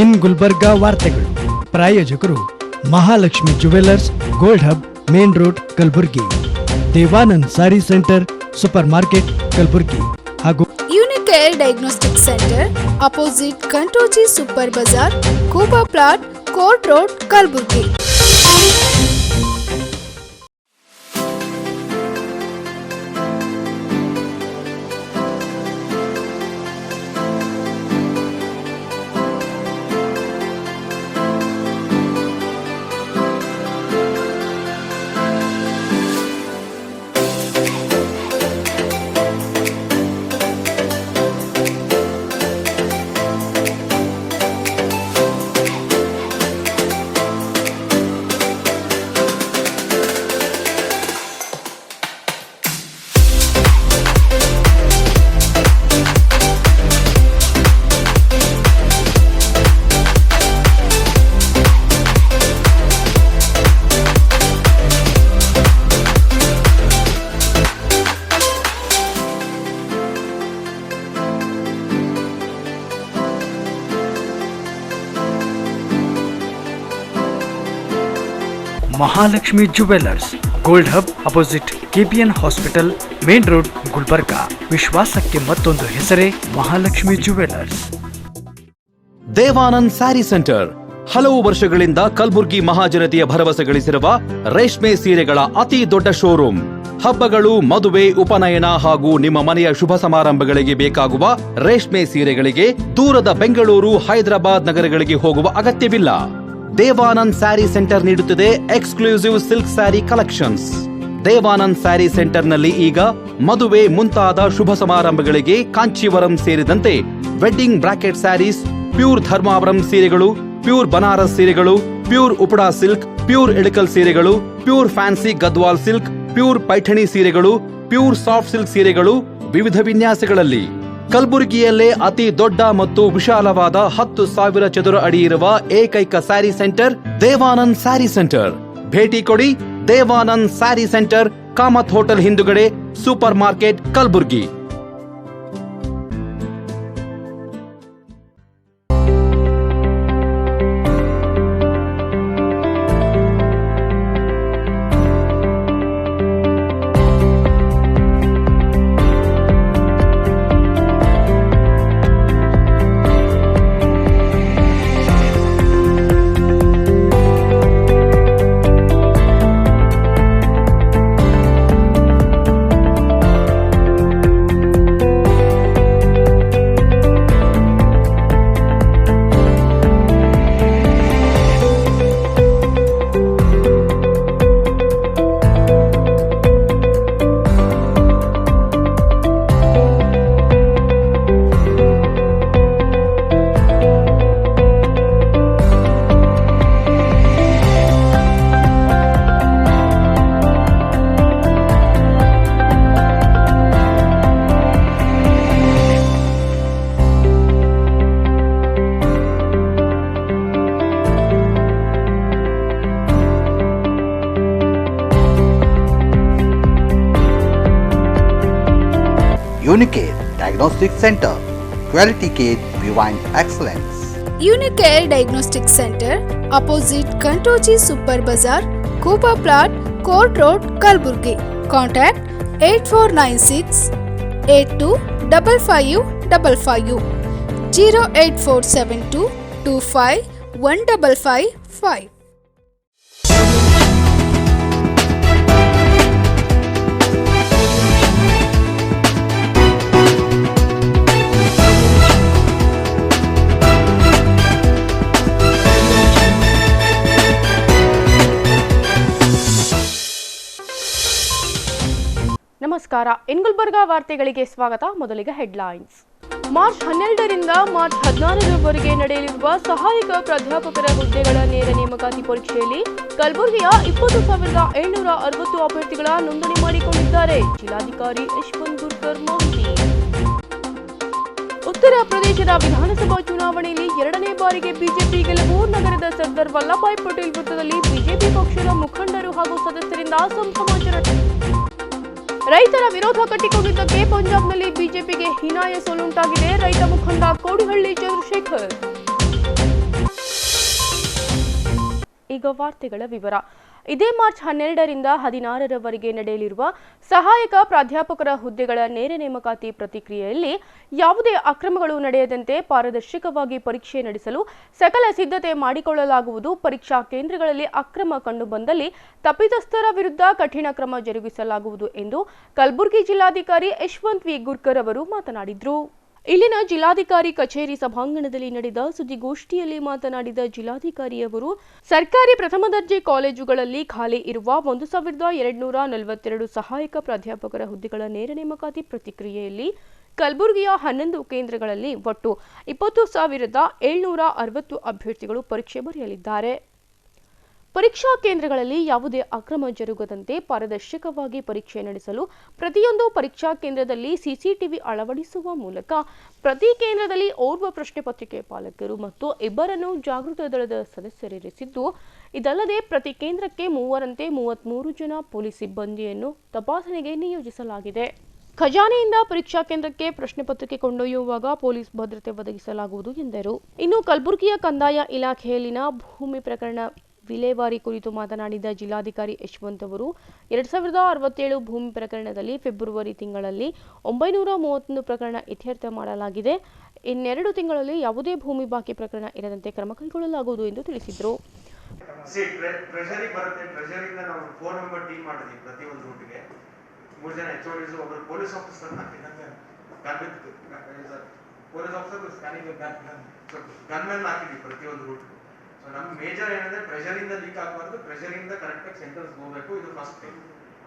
ಇನ್ ಗುಲ್ಬರ್ಗಾ ವಾರ್ತೆಗಳು ಪ್ರಾಯೋಜಕರು Mahalakshmi jewellers, gold hub, main road, Kalaburagi. Devanand sari centre, super market, Kalaburagi. ಹಾಗೂ ಯುನಿಕೇರ್ ಡಯಾಗ್ನೋಸ್ಟಿಕ್ ಸೆಂಟರ್, ಅಪೋಸಿಟ್ ಕಂಟೋಜಿ ಸೂಪರ್ ಬಜಾರ್, ಕೂಬಾ plot, court road, Kalaburagi. Mahalakshmi jewellers, gold hub, opposite KPN hospital, main road, Gulbarga. ವಿಶ್ವಾಸಕ್ಕೆ ಮತ್ತೊಂದು ಹೆಸರೇ ಮಹಾಲಕ್ಷ್ಮಿ ಜುವೆಲ್ಲರ್ಸ್. ದೇವಾನಂದ್ ಸ್ಯಾರಿ ಸೆಂಟರ್ ಹಲವು ವರ್ಷಗಳಿಂದ ಕಲಬುರ್ಗಿ ಮಹಾಜನತೆಯ ಭರವಸೆ ಗಳಿಸಿರುವ ರೇಷ್ಮೆ ಸೀರೆಗಳ ಅತಿ ದೊಡ್ಡ ಶೋರೂಮ್. ಹಬ್ಬಗಳು, ಮದುವೆ, ಉಪನಯನ ಹಾಗೂ ನಿಮ್ಮ ಮನೆಯ ಶುಭ ಸಮಾರಂಭಗಳಿಗೆ ಬೇಕಾಗುವ ರೇಷ್ಮೆ ಸೀರೆಗಳಿಗೆ ದೂರದ ಬೆಂಗಳೂರು, ಹೈದರಾಬಾದ್ ನಗರಗಳಿಗೆ ಹೋಗುವ ಅಗತ್ಯವಿಲ್ಲ. ದೇವಾನಂದ್ ಸ್ಯಾರಿ ಸೆಂಟರ್ ನೀಡುತ್ತಿದೆ exclusive silk sari collections. Devanand sari ಸೆಂಟರ್ನಲ್ಲಿ ಈಗ ಮದುವೆ ಮುಂತಾದ ಶುಭ ಸಮಾರಂಭಗಳಿಗೆ ಕಾಂಚೀವರಂ ಸೇರಿದಂತೆ wedding brocade sarees, pure Dharmavaram ಸೀರೆಗಳು, ಪ್ಯೂರ್ ಬನಾರಸ್ ಸೀರೆಗಳು, pure Uppada silk, pure Ilkal ಸೀರೆಗಳು, pure fancy Gadwal silk, pure Paithani ಸೀರೆಗಳು, ಪ್ಯೂರ್ ಸಾಫ್ಟ್ ಸಿಲ್ಕ್ ಸೀರೆಗಳು ವಿವಿಧ ವಿನ್ಯಾಸಗಳಲ್ಲಿ. ಕಲಬುರಗಿಯಲ್ಲೇ ಅತಿ ದೊಡ್ಡ ಮತ್ತು ವಿಶಾಲವಾದ 10,000 ಚದುರ ಅಡಿ ಇರುವ ಏಕೈಕ ಸ್ಯಾರಿ ಸೆಂಟರ್ ದೇವಾನಂದ್ ಸ್ಯಾರಿ ಸೆಂಟರ್. ಭೇಟಿ ಕೊಡಿ. ದೇವಾನಂದ್ ಸ್ಯಾರಿ ಸೆಂಟರ್, ಕಾಮತ್ ಹೋಟೆಲ್ ಹಿಂದುಗಡೆ, super market, Kalaburagi. Unicare Diagnostic Center, Quality Care Beyond Excellence. Unicare Diagnostic Center, opposite Kantoji Super Bazaar, Kuba Plot, Court Road, Kalaburgi. Contact 8496 825555 08472 25 1555. ನಮಸ್ಕಾರ. ಇನ್ ಗುಲ್ಬರ್ಗಾ ವಾರ್ತೆಗಳಿಗೆ ಸ್ವಾಗತ. ಮೊದಲಿಗೆ ಹೆಡ್ಲೈನ್ಸ್. ಮಾರ್ಚ್ 12ರಿಂದ ಮಾರ್ಚ್ 16ರವರೆಗೆ ನಡೆಯಲಿರುವ ಸಹಾಯಕ ಪ್ರಾಧ್ಯಾಪಕರ ಹುದ್ದೆಗಳ ನೇರ ನೇಮಕಾತಿ ಪರೀಕ್ಷೆಯಲ್ಲಿ ಕಲಬುರಗಿಯ 20,760 ಅಭ್ಯರ್ಥಿಗಳ ನೋಂದಣಿ ಮಾಡಿಕೊಂಡಿದ್ದಾರೆ. ಜಿಲ್ಲಾಧಿಕಾರಿ ಯಶವಂತ್ ಗುರ್ಕರ್ ಮಾಹಿತಿ. ಉತ್ತರ ಪ್ರದೇಶದ ವಿಧಾನಸಭಾ ಚುನಾವಣೆಯಲ್ಲಿ ಎರಡನೇ ಬಾರಿಗೆ ಬಿಜೆಪಿ ಗೆಲುವು. ನಗರದ ಸರ್ದಾರ್ ವಲ್ಲಭಭಾಯ್ ಪಟೇಲ್ ವೃತ್ತದಲ್ಲಿ ಬಿಜೆಪಿ ಪಕ್ಷದ ಮುಖಂಡರು ಹಾಗೂ ಸದಸ್ಯರಿಂದ ಸಂಭ್ರಮಾಚರಣೆ. ರೈತರ ವಿರೋಧ ಕಟ್ಟಿಕೊಂಡಿದ್ದಕ್ಕೆ ಪಂಜಾಬ್ನಲ್ಲಿ ಬಿಜೆಪಿಗೆ ಹೀನಾಯ ಸೋಲುಂಟಾಗಿದೆ. ರೈತ ಮುಖಂಡ ಕೋಡಿಹಳ್ಳಿ ಚಂದ್ರಶೇಖರ್. ಈಗ ವಾರ್ತೆಗಳ ವಿವರ. ಇದೇ ಮಾರ್ಚ್ 12ರಿಂದ 16ರವರೆಗೆ ನಡೆಯಲಿರುವ ಸಹಾಯಕ ಪ್ರಾಧ್ಯಾಪಕರ ಹುದ್ದೆಗಳ ನೇರ ನೇಮಕಾತಿ ಪ್ರಕ್ರಿಯೆಯಲ್ಲಿ ಯಾವುದೇ ಅಕ್ರಮಗಳು ನಡೆಯದಂತೆ ಪಾರದರ್ಶಕವಾಗಿ ಪರೀಕ್ಷೆ ನಡೆಸಲು ಸಕಲ ಸಿದ್ಧತೆ ಮಾಡಿಕೊಳ್ಳಲಾಗುವುದು. ಪರೀಕ್ಷಾ ಕೇಂದ್ರಗಳಲ್ಲಿ ಅಕ್ರಮ ಕಂಡುಬಂದಲ್ಲಿ ತಪ್ಪಿತಸ್ಥರ ವಿರುದ್ಧ ಕಠಿಣ ಕ್ರಮ ಜರುಗಿಸಲಾಗುವುದು ಎಂದು ಕಲಬುರಗಿ ಜಿಲ್ಲಾಧಿಕಾರಿ ಯಶವಂತ್ ವಿ ಗುರ್ಕರ್ ಅವರು ಮಾತನಾಡಿದರು. ಇಲ್ಲಿನ ಜಿಲ್ಲಾಧಿಕಾರಿ ಕಚೇರಿ ಸಭಾಂಗಣದಲ್ಲಿ ನಡೆದ ಸುದ್ದಿಗೋಷ್ಠಿಯಲ್ಲಿ ಮಾತನಾಡಿದ ಜಿಲ್ಲಾಧಿಕಾರಿಯವರು, ಸರ್ಕಾರಿ ಪ್ರಥಮ ದರ್ಜೆ ಕಾಲೇಜುಗಳಲ್ಲಿ ಖಾಲಿ ಇರುವ 1242 ಸಹಾಯಕ ಪ್ರಾಧ್ಯಾಪಕರ ಹುದ್ದೆಗಳ ನೇರ ನೇಮಕಾತಿ ಪ್ರಕ್ರಿಯೆಯಲ್ಲಿ ಕಲಬುರಗಿಯ 11 ಕೇಂದ್ರಗಳಲ್ಲಿ ಒಟ್ಟು 20,760 ಅಭ್ಯರ್ಥಿಗಳು ಪರೀಕ್ಷೆ ಬರೆಯಲಿದ್ದಾರೆ. ಪರೀಕ್ಷಾ ಕೇಂದ್ರಗಳಲ್ಲಿ ಯಾವುದೇ ಅಕ್ರಮ ಜರುಗದಂತೆ ಪಾರದರ್ಶಕವಾಗಿ ಪರೀಕ್ಷೆ ನಡೆಸಲು ಪ್ರತಿಯೊಂದು ಪರೀಕ್ಷಾ ಕೇಂದ್ರದಲ್ಲಿ ಸಿಸಿಟಿವಿ ಅಳವಡಿಸುವ ಮೂಲಕ ಪ್ರತಿ ಕೇಂದ್ರದಲ್ಲಿ ಓರ್ವ ಪ್ರಶ್ನೆ ಪತ್ರಿಕೆ ಪಾಲಕರು ಮತ್ತು 2 ಜಾಗೃತ ದಳದ ಸದಸ್ಯರಿರಿಸಿದ್ದು, ಇದಲ್ಲದೆ ಪ್ರತಿ ಕೇಂದ್ರಕ್ಕೆ 3ರಂತೆ 33 ಜನ ಪೊಲೀಸ್ ಸಿಬ್ಬಂದಿಯನ್ನು ತಪಾಸಣೆಗೆ ನಿಯೋಜಿಸಲಾಗಿದೆ. ಖಜಾನೆಯಿಂದ ಪರೀಕ್ಷಾ ಕೇಂದ್ರಕ್ಕೆ ಪ್ರಶ್ನೆ ಪತ್ರಿಕೆ ಕೊಂಡೊಯ್ಯುವಾಗ ಪೊಲೀಸ್ ಭದ್ರತೆ ಒದಗಿಸಲಾಗುವುದು ಎಂದರು. ಇನ್ನು ಕಲಬುರಗಿಯ ಕಂದಾಯ ಇಲಾಖೆಯಲ್ಲಿನ ಭೂಮಿ ಪ್ರಕರಣ ವಿಲೇವಾರಿ ಕುರಿತು ಮಾತನಾಡಿದ ಜಿಲ್ಲಾಧಿಕಾರಿ ಯಶವಂತ್ ಅವರು, 2067 ಭೂಮಿ ಪ್ರಕರಣದಲ್ಲಿ ಫೆಬ್ರವರಿ ತಿಂಗಳಲ್ಲಿ 931 ಪ್ರಕರಣ ಇತ್ಯರ್ಥ ಮಾಡಲಾಗಿದೆ. ಇನ್ನೆರಡು ತಿಂಗಳಲ್ಲಿ ಯಾವುದೇ ಭೂಮಿ ಬಾಕಿ ಪ್ರಕರಣ ಇರದಂತೆ ಕ್ರಮ ಕೈಗೊಳ್ಳಲಾಗುವುದು ಎಂದು ತಿಳಿಸಿದರು. ಟ್ರೆಷರಿ ಬರುತ್ತೆ, ಟ್ರೆಷರಿಯಿಂದ ನಾವು 4 ಮೆಂಬರ್ ಟೀಮ್ ಮಾಡಿದ್ವಿ. ಪ್ರತಿಯೊಂದು ರೂಟ್ಗೆ 3 ಜನ HODs, ಒಬ್ಬರು police officer police officer scanning gunmen ಹಾಕಿದ್ವಿ ಪ್ರತಿಯೊಂದು ರೂಟ್. ಸೊ ನಮ್ಮ ಮೇಜರ್ ಏನಂದ್ರೆ ಪ್ರೆಷರಿಂದ ಲೀಕ್ ಆಗಬಾರ್ದು, ಪ್ರೆಷರಿಂದ ಕರೆಕ್ಟಾಗಿ ಸೆಂಟರ್ಸ್ ಹೋಗಬೇಕು. ಇದು first thing.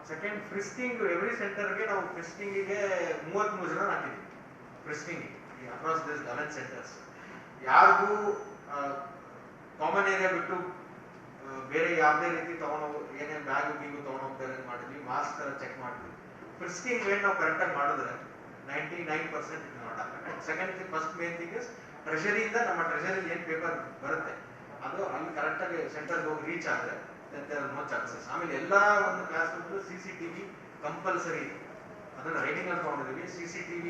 Second, frisking. Every ಸೆಂಟರ್ಗೆ ನಾವು ಫ್ರಿಸ್ಕಿಂಗಿಗೆ 33 ಜನ ಹಾಕಿದ್ವಿ. Frisking across this 11 centres. ಯಾರಿಗೂ ಕಾಮನ್ ಏರಿಯಾ ಬಿಟ್ಟು ಬೇರೆ ಯಾವುದೇ ರೀತಿ ತಗೊಂಡೋಗಿ ಏನೇನು ಬ್ಯಾಗು ಗೀಗು ತೊಗೊಂಡೋಗ್ತಾರೆ ಮಾಡಿದ್ವಿ. ಮಾಸ್ಕ್ ಎಲ್ಲ ಚೆಕ್ ಮಾಡಿದ್ವಿ. ಫ್ರಿಸ್ಕಿಂಗ್ ವೇಟ್ ನಾವು ಕರೆಕ್ಟಾಗಿ ಮಾಡಿದ್ರೆ 99% ಇದು ನಾಟ್ ಆಗಲ್ಲ. Second thing, first main thing is ಟ್ರೆಷರಿಯಿಂದ ನಮ್ಮ ಟ್ರೆಷರಿಲಿ ಏನು ಪೇಪರ್ ಬರುತ್ತೆ ಅದು ಅಲ್ಲಿ ಕರೆಕ್ಟಾಗಿ ಸೆಂಟರ್ಗೆ ಹೋಗಿ ರೀಚ್ ಆದರೆ ನೋ ಚಾನ್ಸಸ್. ಆಮೇಲೆ ಎಲ್ಲ ಒಂದು ಕ್ಲಾಸ್ ರೂಮ್ CCTV ಕಂಪಲ್ಸರಿ ಇದೆ. ಅದನ್ನು ರೈಟಿಂಗ್ ಅಲ್ಲಿ ತೊಗೊಂಡಿದ್ದೀವಿ. CCTV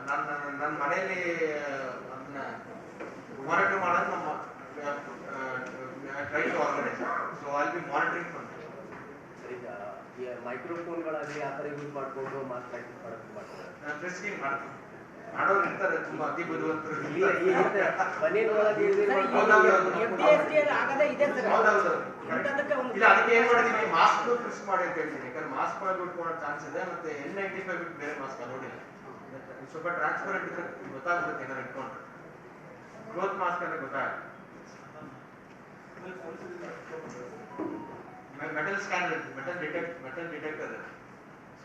ನನ್ನ ಮನೆಯಲ್ಲಿ ಅದನ್ನ ಮಾನಿಟರ್ ಮಾಡೋದು ನಮ್ಮ ಟ್ರೈ ಟು ಆರ್ಗನೈಸ್. ಸೊ ಅಲ್ಲಿ ಬಿ ಮಾನಿಟರಿಂಗ್ ಫ್ರಮ್ ಮೈಕ್ರೋಫೋನ್ಗಳಲ್ಲಿ ಆ ಥರ ಯೂಸ್ ಮಾಡಿಕೊಂಡು ಮಾತಾಡಿ ಮಾಡ್ತಾರೆ. ಫ್ರಿಸ್ಕಿಂಗ್ ಮಾಡ್ತೀವಿ. ಮಾಡೋರು ಇರ್ತಾರೆ, ತುಂಬಾ ಅತಿ ಬುದ್ಧಿವಂತರು. ಇಲ್ಲ ಅದಕ್ಕೆ ಏನ್ ಮಾಡಿದೀವಿ, ಮಾಸ್ಕ್ ಫ್ರಿಸ್ಕ್ ಮಾಡಿ ಅಂತ ಹೇಳ್ತೀನಿ. ಯಾಕಂದ್ರೆ ಮಾಸ್ಕ್ ಮಾಡಿ ಬಿಟ್ಕೊಳ್ಳೋ ಚಾನ್ಸ್ ಇದೆ. ಮತ್ತೆ N95 ಬಿಟ್ಟು ಬೇರೆ ಮಾಸ್ಕ್ ನೋಡಿಲ್ಲ. ಸ್ವಲ್ಪ ಟ್ರಾನ್ಸ್ಪರೆಂಟ್ ಇದ್ರೆ ಗೊತ್ತಾಗ್ಬಿಡುತ್ತೆ ಏನಾರು ಇಟ್ಕೊಂಡ್ರೆ. ಕ್ಲೋತ್ ಮಾಸ್ಕ್ ಅಂದ್ರೆ ಗೊತ್ತಾಗುತ್ತೆ. ಮೆಟಲ್ ಸ್ಕ್ಯಾನರ್ ಇರುತ್ತೆ, ಮೆಟಲ್ ಡಿಟೆಕ್ಟರ್.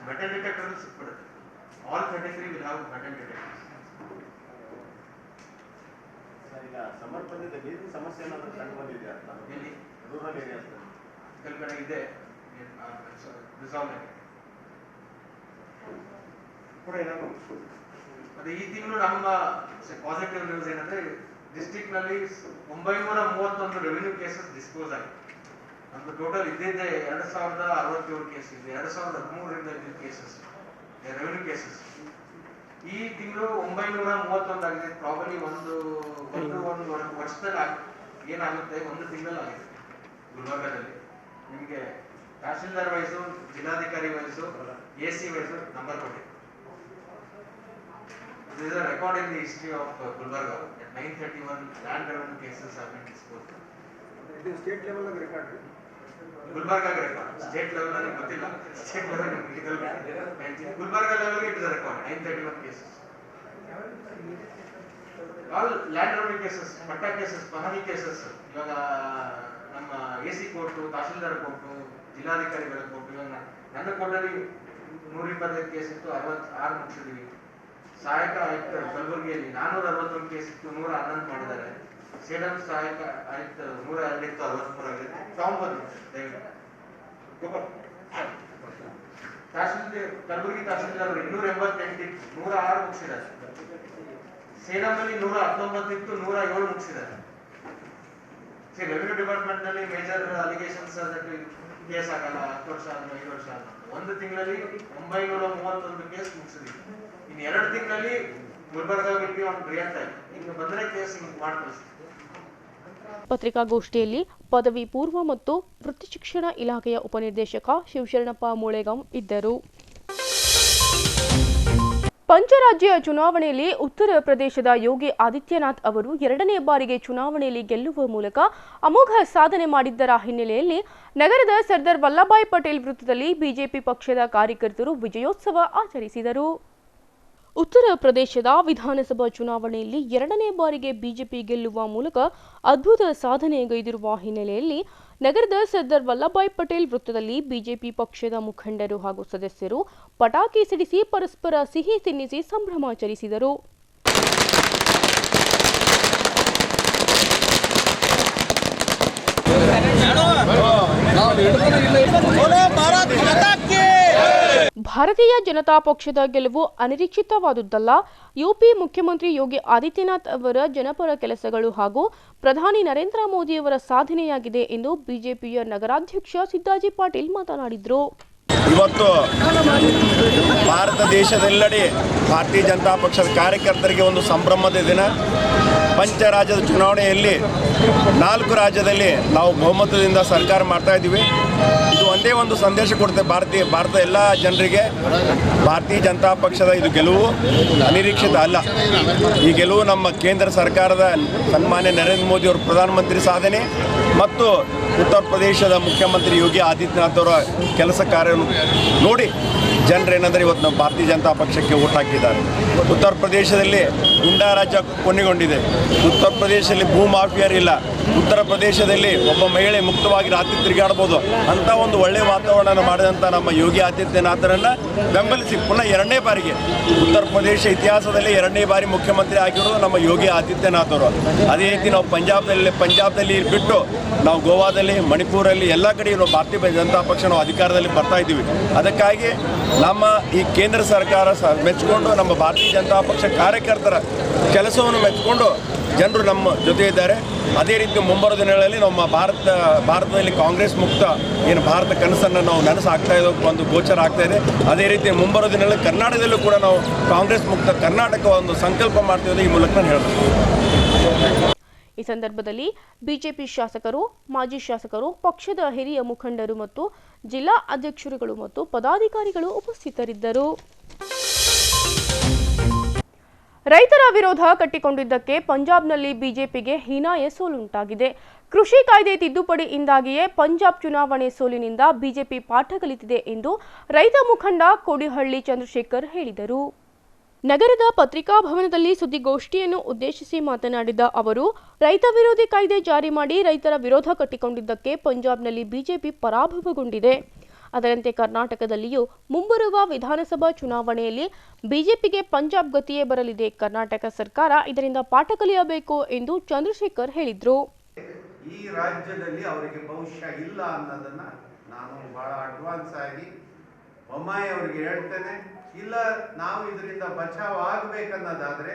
ಮೆಟಲ್ ಡಿಟೆಕ್ಟರ್ ಸಿಕ್ಬಿಡುತ್ತೆ. All 33 will have metal detectors. ಈಗ ಸಮರ್ಪಣೆಯಲ್ಲಿ ನೀರಿನ ಸಮಸ್ಯೆ ಏನಾದರೂ ಕಂಡು ಬಂದಿದೆ ಅಂತ ಇಲ್ಲಿ ರೂರಲ್ ಏರಿಯಾಸ್ ಕೆಲವು ಕಡೆ ಇದೆ. ರಿಸಾಲ್ವ್ ಕೂಡ ಏನಾದ್ರು ಅದೇ ಈ ತಿಂಗಳು ನಮ್ಮ ಪಾಸಿಟಿವ್ ನ್ಯೂಸ್ ಏನಂದ್ರೆ ಡಿಸ್ಟ್ರಿಕ್ಟ್ ನಲ್ಲಿ 931 ರೆವಿನ್ಯೂ ಕೇಸಸ್ ಡಿಸ್ಪೋಸ್ ಆಗಿದೆ. ನಮ್ದು ಟೋಟಲ್ ಇದ್ದಿದ್ದೆ 2067 ಕೇಸ್ ಇದೆ. 2013ರಿಂದ ಇದ್ದಿದ್ದ ಕೇಸಸ್ ರೆವಿನ್ಯೂ ಕೇಸಸ್ ಈ ತಿಂಗಳು 931 ಆಗಿದೆ. ಪ್ರಾಬಲಿ ಒಂದು ವರ್ಷದಲ್ಲಿ ಏನಾಗುತ್ತೆ, ಒಂದು ತಿಂಗಳಲ್ಲಿ ಆಗಿದೆ. ಗುಲ್ಬರ್ಗದಲ್ಲಿ ನಿಮಗೆ ತಹಶೀಲ್ದಾರ್ ವೈಸು, ಜಿಲ್ಲಾಧಿಕಾರಿ ವೈಸು, AC ವೈಸು ನಂಬರ್ ಕೊಟ್ಟಿದೆ. This is a record in the history of Gulbarga. 931 land revenue cases have been disposed. ಇದು ಸ್ಟೇಟ್ ಲೆವೆಲ್ ಆಗಿ record. Gulbarga record. State level ಅಲ್ಲಿ ಗೊತ್ತಿಲ್ಲ. State level Gulbarga level it is a record. 931 cases. All land revenue cases, patta cases, ಪಹಣಿ cases. ಇವಾಗ ನಮ್ಮ AC court, tahsildar court, ಜಿಲ್ಲಾಧಿಕಾರಿಗಳ court. ಇವಾಗ ನನ್ನ ಕೋರ್ಟಲ್ಲಿ 125 ಕೇಸ್ ಇತ್ತು, 66 ಮುಗಿಸಿದ್ವಿ. ಸಹಾಯಕ ಆಯುಕ್ತ ಕಲಬುರಗಿಯಲ್ಲಿ 461 ಕೇಸ್ ಇತ್ತು, 111 ಮಾಡಿದ್ದಾರೆ. ಸೇಡಂ ಸಹಾಯಕ ಆಯುಕ್ತ 102 ಇತ್ತು, 63 ಆಗಿದೆ. ತಗೊಂಡ್ಬಂದು ತಹಶೀಲ್ದಾರ್ ಕಲಬುರಗಿ ತಹಶೀಲ್ದಾರ್ 288 ಇತ್ತು, 106 ಮುಗಿಸಿದ್ದಾರೆ. ಸೇಡಂನಲ್ಲಿ 119 ಇತ್ತು, 107 ಮುಗಿಸಿದ್ದಾರೆ. ರೆವಿನ್ಯೂ ಡಿಪಾರ್ಟ್ಮೆಂಟ್ ನಲ್ಲಿ ಮೇಜರ್ ಅಲಿಗೇಷನ್ಸ್ ಕೇಸ್ ಆಗಲ್ಲ. 10 ವರ್ಷ ಆದ್ಮೇಲೆ 5 ವರ್ಷ ಆದ್ಮೇಲೆ 1 ತಿಂಗಳಲ್ಲಿ 931 ಕೇಸ್ ಮುಗಿಸಿದ್ವಿ. ಇನ್ನು 2 ತಿಂಗಳಲ್ಲಿ Gulbarga will be on real time. ಇನ್ನು ಬಂದ್ರೆ ಕೇಸ್ ಹಿಂಗ್ ಮಾಡಿ ಕಳಿಸ್ತೀವಿ. ಪತ್ರಿಕಾಗೋಷ್ಠಿಯಲ್ಲಿ ಪದವಿ ಪೂರ್ವ ಮತ್ತು ವೃತ್ತಿ ಶಿಕ್ಷಣ ಇಲಾಖೆಯ ಉಪನಿರ್ದೇಶಕ ಶಿವಶರಣಪ್ಪ ಮೂಳೆಗಾಂ ಇದ್ದರು. ಪಂಚರಾಜ್ಯ ಚುನಾವಣೆಯಲ್ಲಿ ಉತ್ತರ ಪ್ರದೇಶದ ಯೋಗಿ ಆದಿತ್ಯನಾಥ್ ಅವರು 2ನೇ ಬಾರಿಗೆ ಚುನಾವಣೆಯಲ್ಲಿ ಗೆಲ್ಲುವ ಮೂಲಕ ಅಮೋಘ ಸಾಧನೆ ಮಾಡಿದ್ದರ ಹಿನ್ನೆಲೆಯಲ್ಲಿ ನಗರದ ಸರ್ದಾರ್ ವಲ್ಲಭಾಯ್ ಪಟೇಲ್ ವೃತ್ತದಲ್ಲಿ ಬಿಜೆಪಿ ಪಕ್ಷದ ಕಾರ್ಯಕರ್ತರು ವಿಜಯೋತ್ಸವ ಆಚರಿಸಿದರು. ಉತ್ತರ ಪ್ರದೇಶದ ವಿಧಾನಸಭಾ ಚುನಾವಣೆಯಲ್ಲಿ 2ನೇ ಬಾರಿಗೆ ಬಿಜೆಪಿ ಗೆಲ್ಲುವ ಮೂಲಕ ಅದ್ಭುತ ಸಾಧನೆಗೈದಿರುವ ಹಿನ್ನೆಲೆಯಲ್ಲಿ ನಗರದ ಸರ್ದಾರ್ ವಲ್ಲಭಾಯ್ ಪಟೇಲ್ ವೃತ್ತದಲ್ಲಿ ಬಿಜೆಪಿ ಪಕ್ಷದ ಮುಖಂಡರು ಹಾಗೂ ಸದಸ್ಯರು ಪಟಾಕಿ ಸಿಡಿಸಿ ಪರಸ್ಪರ ಸಿಹಿ ತಿನ್ನಿಸಿ ಸಂಭ್ರಮಾಚರಿಸಿದರು. ಭಾರತೀಯ ಜನತಾ ಪಕ್ಷದ ಗೆಲುವು ಅನಿರೀಕ್ಷಿತವಾದುದಲ್ಲ. ಯುಪಿ ಮುಖ್ಯಮಂತ್ರಿ ಯೋಗಿ ಆದಿತ್ಯನಾಥ್ ಅವರ ಜನಪರ ಕೆಲಸಗಳು ಹಾಗೂ ಪ್ರಧಾನಿ ನರೇಂದ್ರ ಮೋದಿಯವರ ಸಾಧನೆಯಾಗಿದೆ ಎಂದು ಬಿಜೆಪಿಯ ನಗರಾಧ್ಯಕ್ಷ ಸಿದ್ದಾಜಿ ಪಾಟೀಲ್ ಮಾತನಾಡಿದರು. ಇವತ್ತು ಭಾರತ ದೇಶದೆಲ್ಲೆಡೆ ಭಾರತೀಯ ಜನತಾ ಪಕ್ಷದ ಕಾರ್ಯಕರ್ತರಿಗೆ ಒಂದು ಸಂಭ್ರಮದ ದಿನ. ಪಂಚರಾಜ್ಯದ ಚುನಾವಣೆಯಲ್ಲಿ 4 ರಾಜ್ಯದಲ್ಲಿ ನಾವು ಬಹುಮತದಿಂದ ಸರ್ಕಾರ ಮಾಡ್ತಾ ಇದ್ದೀವಿ. ಇದು ಒಂದೇ ಒಂದು ಸಂದೇಶ ಕೊಡುತ್ತೆ ಭಾರತದ ಎಲ್ಲ ಜನರಿಗೆ, ಭಾರತೀಯ ಜನತಾ ಪಕ್ಷದ ಇದು ಗೆಲುವು ಅನಿರೀಕ್ಷಿತ ಅಲ್ಲ. ಈ ಗೆಲುವು ನಮ್ಮ ಕೇಂದ್ರ ಸರ್ಕಾರದ ಸನ್ಮಾನ್ಯ ನರೇಂದ್ರ ಮೋದಿ ಅವರ ಪ್ರಧಾನಮಂತ್ರಿ ಸಾಧನೆ ಮತ್ತು ಉತ್ತರ ಪ್ರದೇಶದ ಮುಖ್ಯಮಂತ್ರಿ ಯೋಗಿ ಆದಿತ್ಯನಾಥ್ ಅವರ ಕೆಲಸ ಕಾರ್ಯವನ್ನು ನೋಡಿ ಜನರೇನೆಂದರೆ ಇವತ್ತು ನಮ್ಮ ಭಾರತೀಯ ಜನತಾ ಪಕ್ಷಕ್ಕೆ ಓಟ್ ಹಾಕಿದ್ದಾರೆ. ಉತ್ತರ ಪ್ರದೇಶದಲ್ಲಿ ಗುಂಡಾ ರಾಜ್ಯ ಕೊನೆಗೊಂಡಿದೆ. ಉತ್ತರ ಪ್ರದೇಶದಲ್ಲಿ ಭೂ ಮಾಫಿಯರಿಲ್ಲ. ಉತ್ತರ ಪ್ರದೇಶದಲ್ಲಿ ಒಬ್ಬ ಮಹಿಳೆ ಮುಕ್ತವಾಗಿ ರಾತ್ರಿ ತಿರುಗಾಡ್ಬೋದು ಅಂತ ಒಂದು ಒಳ್ಳೆಯ ವಾತಾವರಣ ಮಾಡಿದಂಥ ನಮ್ಮ ಯೋಗಿ ಆದಿತ್ಯನಾಥರನ್ನು ಬೆಂಬಲಿಸಿ ಪುನಃ 2ನೇ ಬಾರಿಗೆ ಉತ್ತರ ಪ್ರದೇಶ ಇತಿಹಾಸದಲ್ಲಿ 2ನೇ ಬಾರಿ ಮುಖ್ಯಮಂತ್ರಿ ಆಗಿರೋದು ನಮ್ಮ ಯೋಗಿ ಆದಿತ್ಯನಾಥ್ ಅವರು. ಅದೇ ರೀತಿ ನಾವು ಪಂಜಾಬ್ದಲ್ಲಿ ಬಿಟ್ಟು ನಾವು ಗೋವಾದಲ್ಲಿ, ಮಣಿಪುರಲ್ಲಿ ಎಲ್ಲ ಕಡೆ ನಾವು ಭಾರತೀಯ ಜನತಾ ಪಕ್ಷ ನಾವು ಅಧಿಕಾರದಲ್ಲಿ ಬರ್ತಾ ಇದ್ದೀವಿ. ಅದಕ್ಕಾಗಿ ನಮ್ಮ ಈ ಕೇಂದ್ರ ಸರ್ಕಾರ ಮೆಚ್ಚಿಕೊಂಡು ನಮ್ಮ ಭಾರತೀಯ ಜನತಾ ಪಕ್ಷ ಕಾರ್ಯಕರ್ತರ ಕೆಲಸವನ್ನು ಮೆಚ್ಚಿಕೊಂಡು ಜನರು ನಮ್ಮ ಜೊತೆ ಇದ್ದಾರೆ. ಅದೇ ರೀತಿ ಮುಂಬರುವ ದಿನಗಳಲ್ಲಿ ನಮ್ಮ ಭಾರತದಲ್ಲಿ ಕಾಂಗ್ರೆಸ್ ಮುಕ್ತ ಏನು ಭಾರತ ಕನಸನ್ನು ನಾವು ನನಸಾಗ್ತಾ ಇರೋ ಒಂದು ಗೋಚರ ಆಗ್ತಾ ಇದೆ. ಅದೇ ರೀತಿ ಮುಂಬರುವ ದಿನಗಳಲ್ಲಿ ಕರ್ನಾಟಕದಲ್ಲೂ ಕೂಡ ನಾವು ಕಾಂಗ್ರೆಸ್ ಮುಕ್ತ ಕರ್ನಾಟಕ ಒಂದು ಸಂಕಲ್ಪ ಮಾಡ್ತೀವಿ ಈ ಮೂಲಕ ನಾನು ಹೇಳ್ತೀನಿ. ಈ ಸಂದರ್ಭದಲ್ಲಿ ಬಿಜೆಪಿ ಶಾಸಕರು, ಮಾಜಿ ಶಾಸಕರು, ಪಕ್ಷದ ಹಿರಿಯ ಮುಖಂಡರು ಮತ್ತು ಜಿಲ್ಲಾ ಅಧ್ಯಕ್ಷರುಗಳು ಮತ್ತು ಪದಾಧಿಕಾರಿಗಳು ಉಪಸ್ಥಿತರಿದ್ದರು. ರೈತರ ವಿರೋಧ ಕಟ್ಟಿಕೊಂಡಿದ್ದಕ್ಕೆ ಪಂಜಾಬ್ನಲ್ಲಿ ಬಿಜೆಪಿಗೆ ಹೀನಾಯ ಸೋಲುಂಟಾಗಿದೆ. ಕೃಷಿ ಕಾಯ್ದೆ ತಿದ್ದುಪಡಿಯಿಂದಾಗಿಯೇ ಪಂಜಾಬ್ ಚುನಾವಣೆ ಸೋಲಿನಿಂದ ಬಿಜೆಪಿ ಪಾಠ ಕಲಿತಿದೆ ಎಂದು ರೈತ ಮುಖಂಡ ಕೋಡಿಹಳ್ಳಿ ಚಂದ್ರಶೇಖರ್ ಹೇಳಿದರು. ನಗರದ ಪತ್ರಿಕಾಭವನದಲ್ಲಿ ಸುದ್ದಿಗೋಷ್ಠಿಯನ್ನು ಉದ್ದೇಶಿಸಿ ಮಾತನಾಡಿದ ಅವರು, ರೈತ ವಿರೋಧಿ ಕಾಯ್ದೆ ಜಾರಿ ಮಾಡಿ ರೈತರ ವಿರೋಧ ಕಟ್ಟಿಕೊಂಡಿದ್ದಕ್ಕೆ ಪಂಜಾಬ್ನಲ್ಲಿ ಬಿಜೆಪಿ ಪರಾಭವಗೊಂಡಿದೆ. ಅದರಂತೆ ಕರ್ನಾಟಕದಲ್ಲಿಯೂ ಮುಂಬರುವ ವಿಧಾನಸಭಾ ಚುನಾವಣೆಯಲ್ಲಿ ಬಿಜೆಪಿಗೆ ಪಂಜಾಬ್ ಗತಿಯೇ ಬರಲಿದೆ. ಕರ್ನಾಟಕ ಸರ್ಕಾರ ಇದರಿಂದ ಪಾಠ ಕಲಿಯಬೇಕು ಎಂದು ಚಂದ್ರಶೇಖರ್ ಹೇಳಿದರು. ಈ ರಾಜ್ಯದಲ್ಲಿ ಅವರಿಗೆ ಭವಿಷ್ಯ ಇಲ್ಲ ಅನ್ನೋದನ್ನ ನಾನು ಬಹಳ ಅಡ್ವಾನ್ಸ್ ಆಗಿ ಬೊಮ್ಮಾಯಿ ಅವರಿಗೆ ಹೇಳ್ತೇನೆ. ಇಲ್ಲ, ನಾವು ಇದರಿಂದ ಬಚಾವ್ ಆಗಬೇಕನ್ನೋದಾದ್ರೆ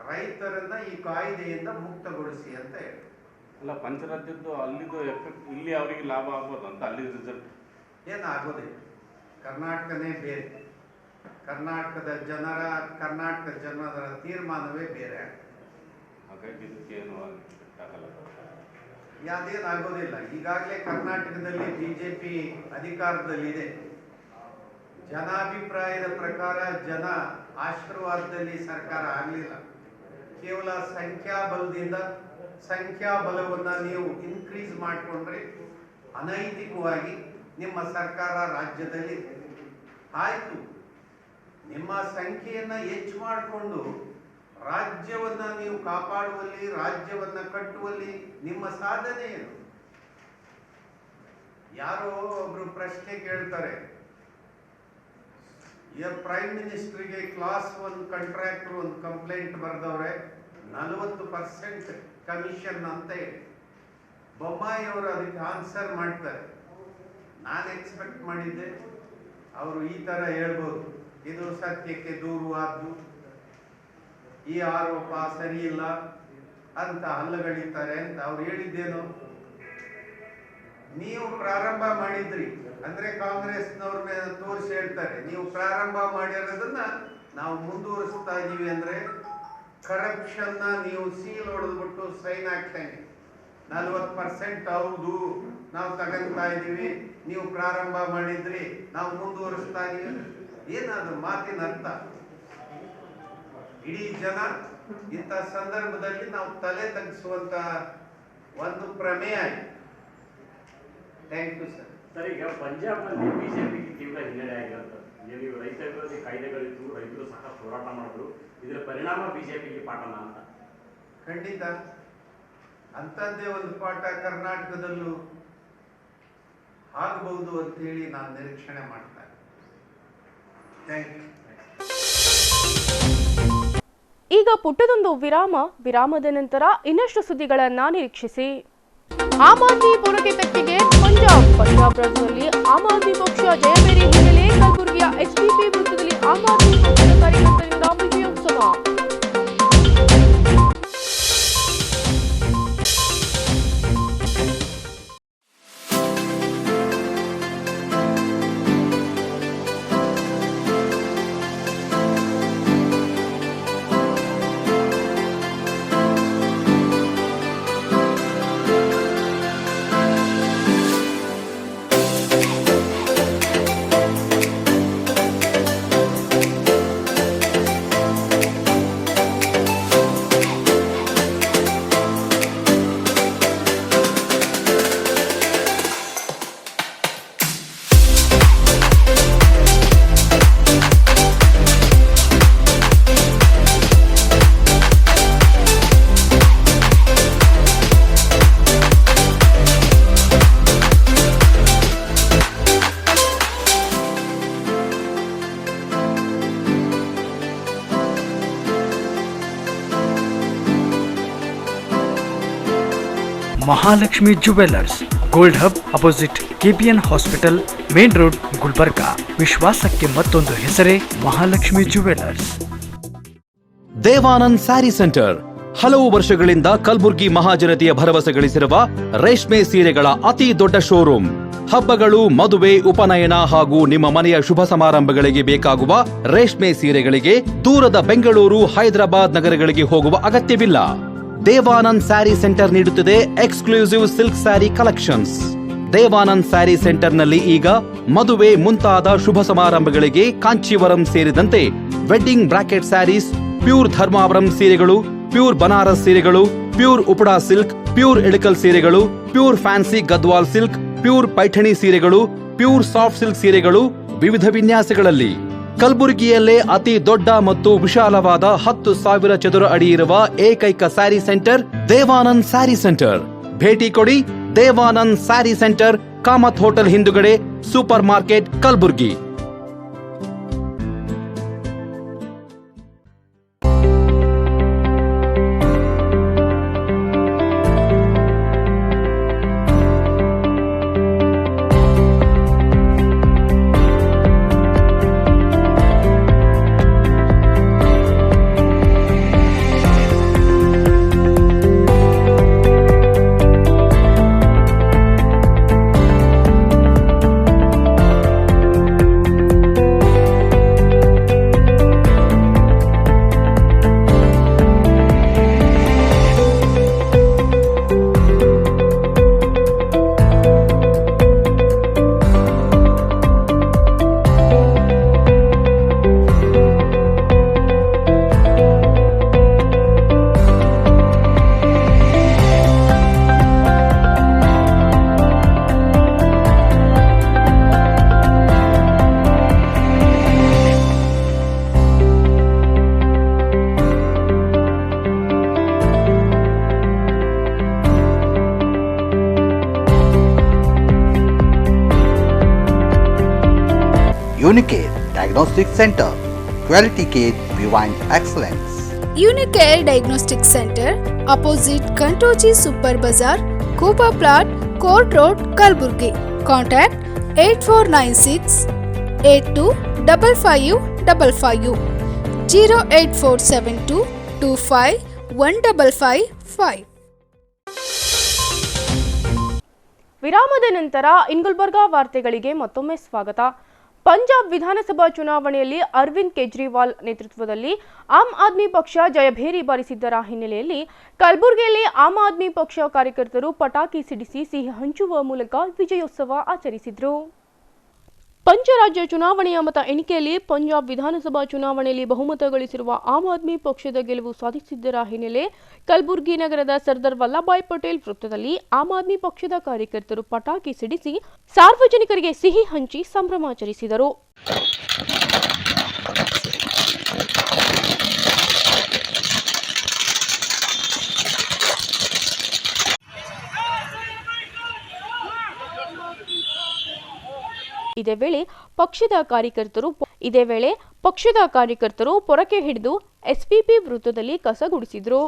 ರೈತರನ್ನ ಈ ಕಾಯ್ದೆಯಿಂದ ಮುಕ್ತಗೊಳಿಸಿ ಅಂತ ಹೇಳಿ. ಅಲ್ಲ, ಪಂಚರಾಜ್ಯದ್ದು ಅಲ್ಲಿದು ಎಫೆಕ್ಟ್ ಇಲ್ಲಿ ಅವರಿಗೆ ಲಾಭ ಆಗ್ಬೋದು ಅಂತ ಅಲ್ಲಿ ರಿಸಲ್ಟ್ ಏನಾಗೋದಿಲ್ಲ. ಕರ್ನಾಟಕನೇ ಬೇರೆ, ಕರ್ನಾಟಕದ ಜನರ ತೀರ್ಮಾನವೇ ಬೇರೆ. ಹಾಗಾಗಿ ಇದಕ್ಕೆ ಏನು ಆಗಲ್ಲ, ಯಾವ್ದೇನಾಗೋದಿಲ್ಲ. ಈಗಾಗಲೇ ಕರ್ನಾಟಕದಲ್ಲಿ ಬಿಜೆಪಿ ಅಧಿಕಾರದಲ್ಲಿದೆ. ಜನಾಭಿಪ್ರಾಯದ ಪ್ರಕಾರ, ಜನ ಆಶೀರ್ವಾದದಲ್ಲಿ ಸರ್ಕಾರ ಆಗಲಿಲ್ಲ. ಕೇವಲ ಸಂಖ್ಯಾಬಲವನ್ನು ನೀವು ಇನ್ಕ್ರೀಸ್ ಮಾಡಿಕೊಂಡ್ರೆ ಅನೈತಿಕವಾಗಿ ನಿಮ್ಮ ಸರ್ಕಾರ ರಾಜ್ಯದಲ್ಲಿ ಆಯಿತು. ನಿಮ್ಮ ಸಂಖ್ಯೆಯನ್ನು ಹೆಚ್ಚು ಮಾಡಿಕೊಂಡು ರಾಜ್ಯವನ್ನು ನೀವು ಕಾಪಾಡುವಲ್ಲಿ, ರಾಜ್ಯವನ್ನು ಕಟ್ಟುವಲ್ಲಿ ನಿಮ್ಮ ಸಾಧನೆ ಏನು? ಯಾರೋ ಒಬ್ರು ಪ್ರಶ್ನೆ ಕೇಳ್ತಾರೆ, ಪ್ರೈಮ್ ಮಿನಿಸ್ಟರ್ಗೆ ಕ್ಲಾಸ್ 1 ಕಾಂಟ್ರಾಕ್ಟರ್ ಒಂದು ಕಂಪ್ಲೇಂಟ್ ಬರೆದವ್ರೆ, 40% ಕಮಿಷನ್ ಅಂತ ಹೇಳಿ. ಬೊಮ್ಮಾಯಿ ಅವರು ಅದಕ್ಕೆ ಆನ್ಸರ್ ಮಾಡ್ತಾರೆ. ನಾನು ಎಕ್ಸ್ಪೆಕ್ಟ್ ಮಾಡಿದ್ದೆ ಅವರು ಈ ಥರ ಹೇಳ್ಬೋದು, ಇದು ಸತ್ಯಕ್ಕೆ ದೂರವಾದ್ದು, ಈ ಆರೋಪ ಸರಿ ಇಲ್ಲ ಅಂತ ಹಲ್ಲಗಳಿತಾರೆ ಅಂತ. ಅವ್ರು ಹೇಳಿದ್ದೇನು, ನೀವು ಪ್ರಾರಂಭ ಮಾಡಿದ್ರಿ ಅಂದ್ರೆ ಕಾಂಗ್ರೆಸ್ನವ್ರನ್ನ ತೋರಿಸಿ ಹೇಳ್ತಾರೆ, ನೀವು ಪ್ರಾರಂಭ ಮಾಡಿರೋದನ್ನ ನಾವು ಮುಂದುವರಿಸ್ತಾ ಇದೀವಿ ಅಂದ್ರೆ ಕರಪ್ಷನ್ನ ನೀವು ಸೀಲ್ ಹೊಡೆದ್ಬಿಟ್ಟು ಸೈನ್ ಹಾಕ್ತಂಗೆ 40% ಹೌದು ನಾವು ತಗೊಂತಾ ಇದ್ದೀವಿ, ನೀವು ಪ್ರಾರಂಭ ಮಾಡಿದ್ರಿ ನಾವು ಮುಂದುವರಿಸ್ತಾ ಇದೀವಿ. ಏನಾದ್ರು ಮಾತಿನ ಅರ್ಥ? ಇಡೀ ಜನ ಇಂಥ ಸಂದರ್ಭದಲ್ಲಿ ನಾವು ತಲೆ ತಗ್ಗಿಸುವಂತ ಒಂದು ಪ್ರಮೇಯ ಆಯ್ತು. Thank you sir. ಸರ್, ಈಗ ಪಂಜಾಬ್ನಲ್ಲಿ ಬಿಜೆಪಿಗೆ ತೀವ್ರ ಹಿನ್ನಡೆ ಆಗಿರುತ್ತದೆ. ನೀವು ರೈತ ವಿರೋಧಿ ಕಾಯ್ದೆಗಳಿದ್ದು ರೈತರು ಸಾಕಷ್ಟು ಹೋರಾಟ ಮಾಡಿದ್ರು, ಇದರ ಪರಿಣಾಮ ಬಿಜೆಪಿಗೆ ಪಾಠನ ಅಂತ? ಖಂಡಿತ ಅಂಥದ್ದೇ ಒಂದು ಪಾಠ ಕರ್ನಾಟಕದಲ್ಲೂ ಆಗಬಹುದು ಅಂತ ಹೇಳಿ ನಾನು ನಿರೀಕ್ಷಣೆ ಮಾಡ್ತೇನೆ. Thank you. ಈಗ ಪುಟ್ಟದೊಂದು ವಿರಾಮದ ನಂತರ ಇನ್ನಷ್ಟು ಸುದ್ದಿಗಳನ್ನ ನಿರೀಕ್ಷಿಸಿ. ಆಮ್ ಆದ್ಮಿ ಪೂರೈಕೆ ತಕ್ಕೆಗೆ ಪಂಜಾಬ್ ರಾಜ್ಯದಲ್ಲಿ ಆಮ್ ಆದ್ಮಿ ಪಕ್ಷ ಜಯಬೇರಿ ಹಿನ್ನೆಲೆ ಕಲಬುರಗಿಯ ಎಚ್ಡಿಪಿ ವೃತ್ತದಲ್ಲಿ ಆಮ್ ಆದ್ಮಿ ಪಕ್ಷದ ಕಾರ್ಯಕರ್ತರಿಂದ ವಿಜಯೋತ್ಸವ. Mahalakshmi jewellers, gold hub opposite KPN hospital, main road, Gulbarga. ವಿಶ್ವಾಸಕ್ಕೆ ಮತ್ತೊಂದು ಹೆಸರೇ ಮಹಾಲಕ್ಷ್ಮಿ ಜುವೆಲ್ಲರ್ಸ್. ದೇವಾನಂದ್ ಸ್ಯಾರಿ ಸೆಂಟರ್ ಹಲವು ವರ್ಷಗಳಿಂದ ಕಲಬುರ್ಗಿ ಮಹಾಜನತೆಯ ಭರವಸೆ ಗಳಿಸಿರುವ ರೇಷ್ಮೆ ಸೀರೆಗಳ ಅತಿ ದೊಡ್ಡ ಶೋರೂಮ್. ಹಬ್ಬಗಳು, ಮದುವೆ, ಉಪನಯನ ಹಾಗೂ ನಿಮ್ಮ ಮನೆಯ ಶುಭ ಸಮಾರಂಭಗಳಿಗೆ ಬೇಕಾಗುವ ರೇಷ್ಮೆ ಸೀರೆಗಳಿಗೆ ದೂರದ ಬೆಂಗಳೂರು, ಹೈದರಾಬಾದ್ ನಗರಗಳಿಗೆ ಹೋಗುವ ಅಗತ್ಯವಿಲ್ಲ. ದೇವಾನಂದ್ ಸ್ಯಾರಿ ಸೆಂಟರ್ ನೀಡುತ್ತಿದೆ exclusive silk sari collections. Devanand sari ಸೆಂಟರ್ನಲ್ಲಿ ಈಗ ಮದುವೆ ಮುಂತಾದ ಶುಭ ಸಮಾರಂಭಗಳಿಗೆ ಕಾಂಚೀವರಂ ಸೇರಿದಂತೆ wedding brocade sarees, pure Dharmavaram ಸೀರೆಗಳು, ಪ್ಯೂರ್ ಬನಾರಸ್ ಸೀರೆಗಳು, pure Uppada silk, pure Ilkal ಸೀರೆಗಳು, pure fancy Gadwal silk, pure Paithani ಸೀರೆಗಳು, ಪ್ಯೂರ್ ಸಾಫ್ಟ್ ಸಿಲ್ಕ್ ಸೀರೆಗಳು ವಿವಿಧ ವಿನ್ಯಾಸಗಳಲ್ಲಿ. ಕಲಬುರಗಿಯಲ್ಲೇ ಅತಿ ದೊಡ್ಡ ಮತ್ತು ವಿಶಾಲವಾದ 10,000 ಚದುರ ಅಡಿ ಇರುವ ಏಕೈಕ ಸ್ಯಾರಿ ಸೆಂಟರ್ ದೇವಾನಂದ್ ಸ್ಯಾರಿ ಸೆಂಟರ್. ಭೇಟಿ ಕೊಡಿ. ದೇವಾನಂದ್ ಸ್ಯಾರಿ ಸೆಂಟರ್, ಕಾಮತ್ ಹೋಟೆಲ್ ಹಿಂದುಗಡೆ, super market, Kalaburagi. Unicare Diagnostic Center, Quality Care Beyond Excellence. Unicare Diagnostic Center, opposite Kantoji Super Bazaar, Kuba Plot, Court Road, Kalburgi. Contact 8496 825555 08472 25 1555. ವಿರಾಮದ ನಂತರ ಇನ್ ಗುಲ್ಬರ್ಗಾ ವಾರ್ತೆಗಳಿಗೆ ಮತ್ತೊಮ್ಮೆ ಸ್ವಾಗತ. ಪಂಜಾಬ್ ವಿಧಾನಸಭಾ ಚುನಾವಣೆಯಲ್ಲಿ ಅರವಿಂದ್ ಕೇಜ್ರಿವಾಲ್ ನೇತೃತ್ವದಲ್ಲಿ ಆಮ್ ಆದ್ಮಿ ಪಕ್ಷ ಜಯಭೇರಿ ಬಾರಿಸಿದ್ದರ ಹಿನ್ನೆಲೆಯಲ್ಲಿ ಕಲಬುರಗಿಯಲ್ಲಿ ಆಮ್ ಆದ್ಮಿ ಪಕ್ಷ ಕಾರ್ಯಕರ್ತರು ಪಟಾಕಿ ಸಿಡಿಸಿ ಸಿಹಿ ಹಂಚುವ ಮೂಲಕ ವಿಜಯೋತ್ಸವ ಆಚರಿಸಿದರು. ಪಂಚರಾಜ್ಯ ಚುನಾವಣೆಯ ಮತ ಎಣಿಕೆಯಲ್ಲಿ ಪಂಜಾಬ್ ವಿಧಾನಸಭಾ ಚುನಾವಣೆಯಲ್ಲಿ ಬಹುಮತ ಗಳಿಸಿರುವ ಆಮ್ ಆದ್ಮಿ ಪಕ್ಷದ ಗೆಲುವು ಸಾಧಿಸಿದ್ದರ ಹಿನ್ನೆಲೆ ಕಲಬುರಗಿ ನಗರದ ಸರ್ದಾರ್ ವಲ್ಲಭಭಾಯ್ ಪಟೇಲ್ ವೃತ್ತದಲ್ಲಿ ಆಮ್ ಆದ್ಮಿ ಪಕ್ಷದ ಕಾರ್ಯಕರ್ತರು ಪಟಾಕಿ ಸಿಡಿಸಿ ಸಾರ್ವಜನಿಕರಿಗೆ ಸಿಹಿ ಹಂಚಿ ಸಂಭ್ರಮಾಚರಿಸಿದರು. ಇದೇ ವೇಳೆ ಪಕ್ಷದ ಕಾರ್ಯಕರ್ತರು ಪೊರಕೆ ಹಿಡಿದು ಎಸ್ಪಿಪಿ ವೃತ್ತದಲ್ಲಿ ಕಸ ಗುಡಿಸಿದರು.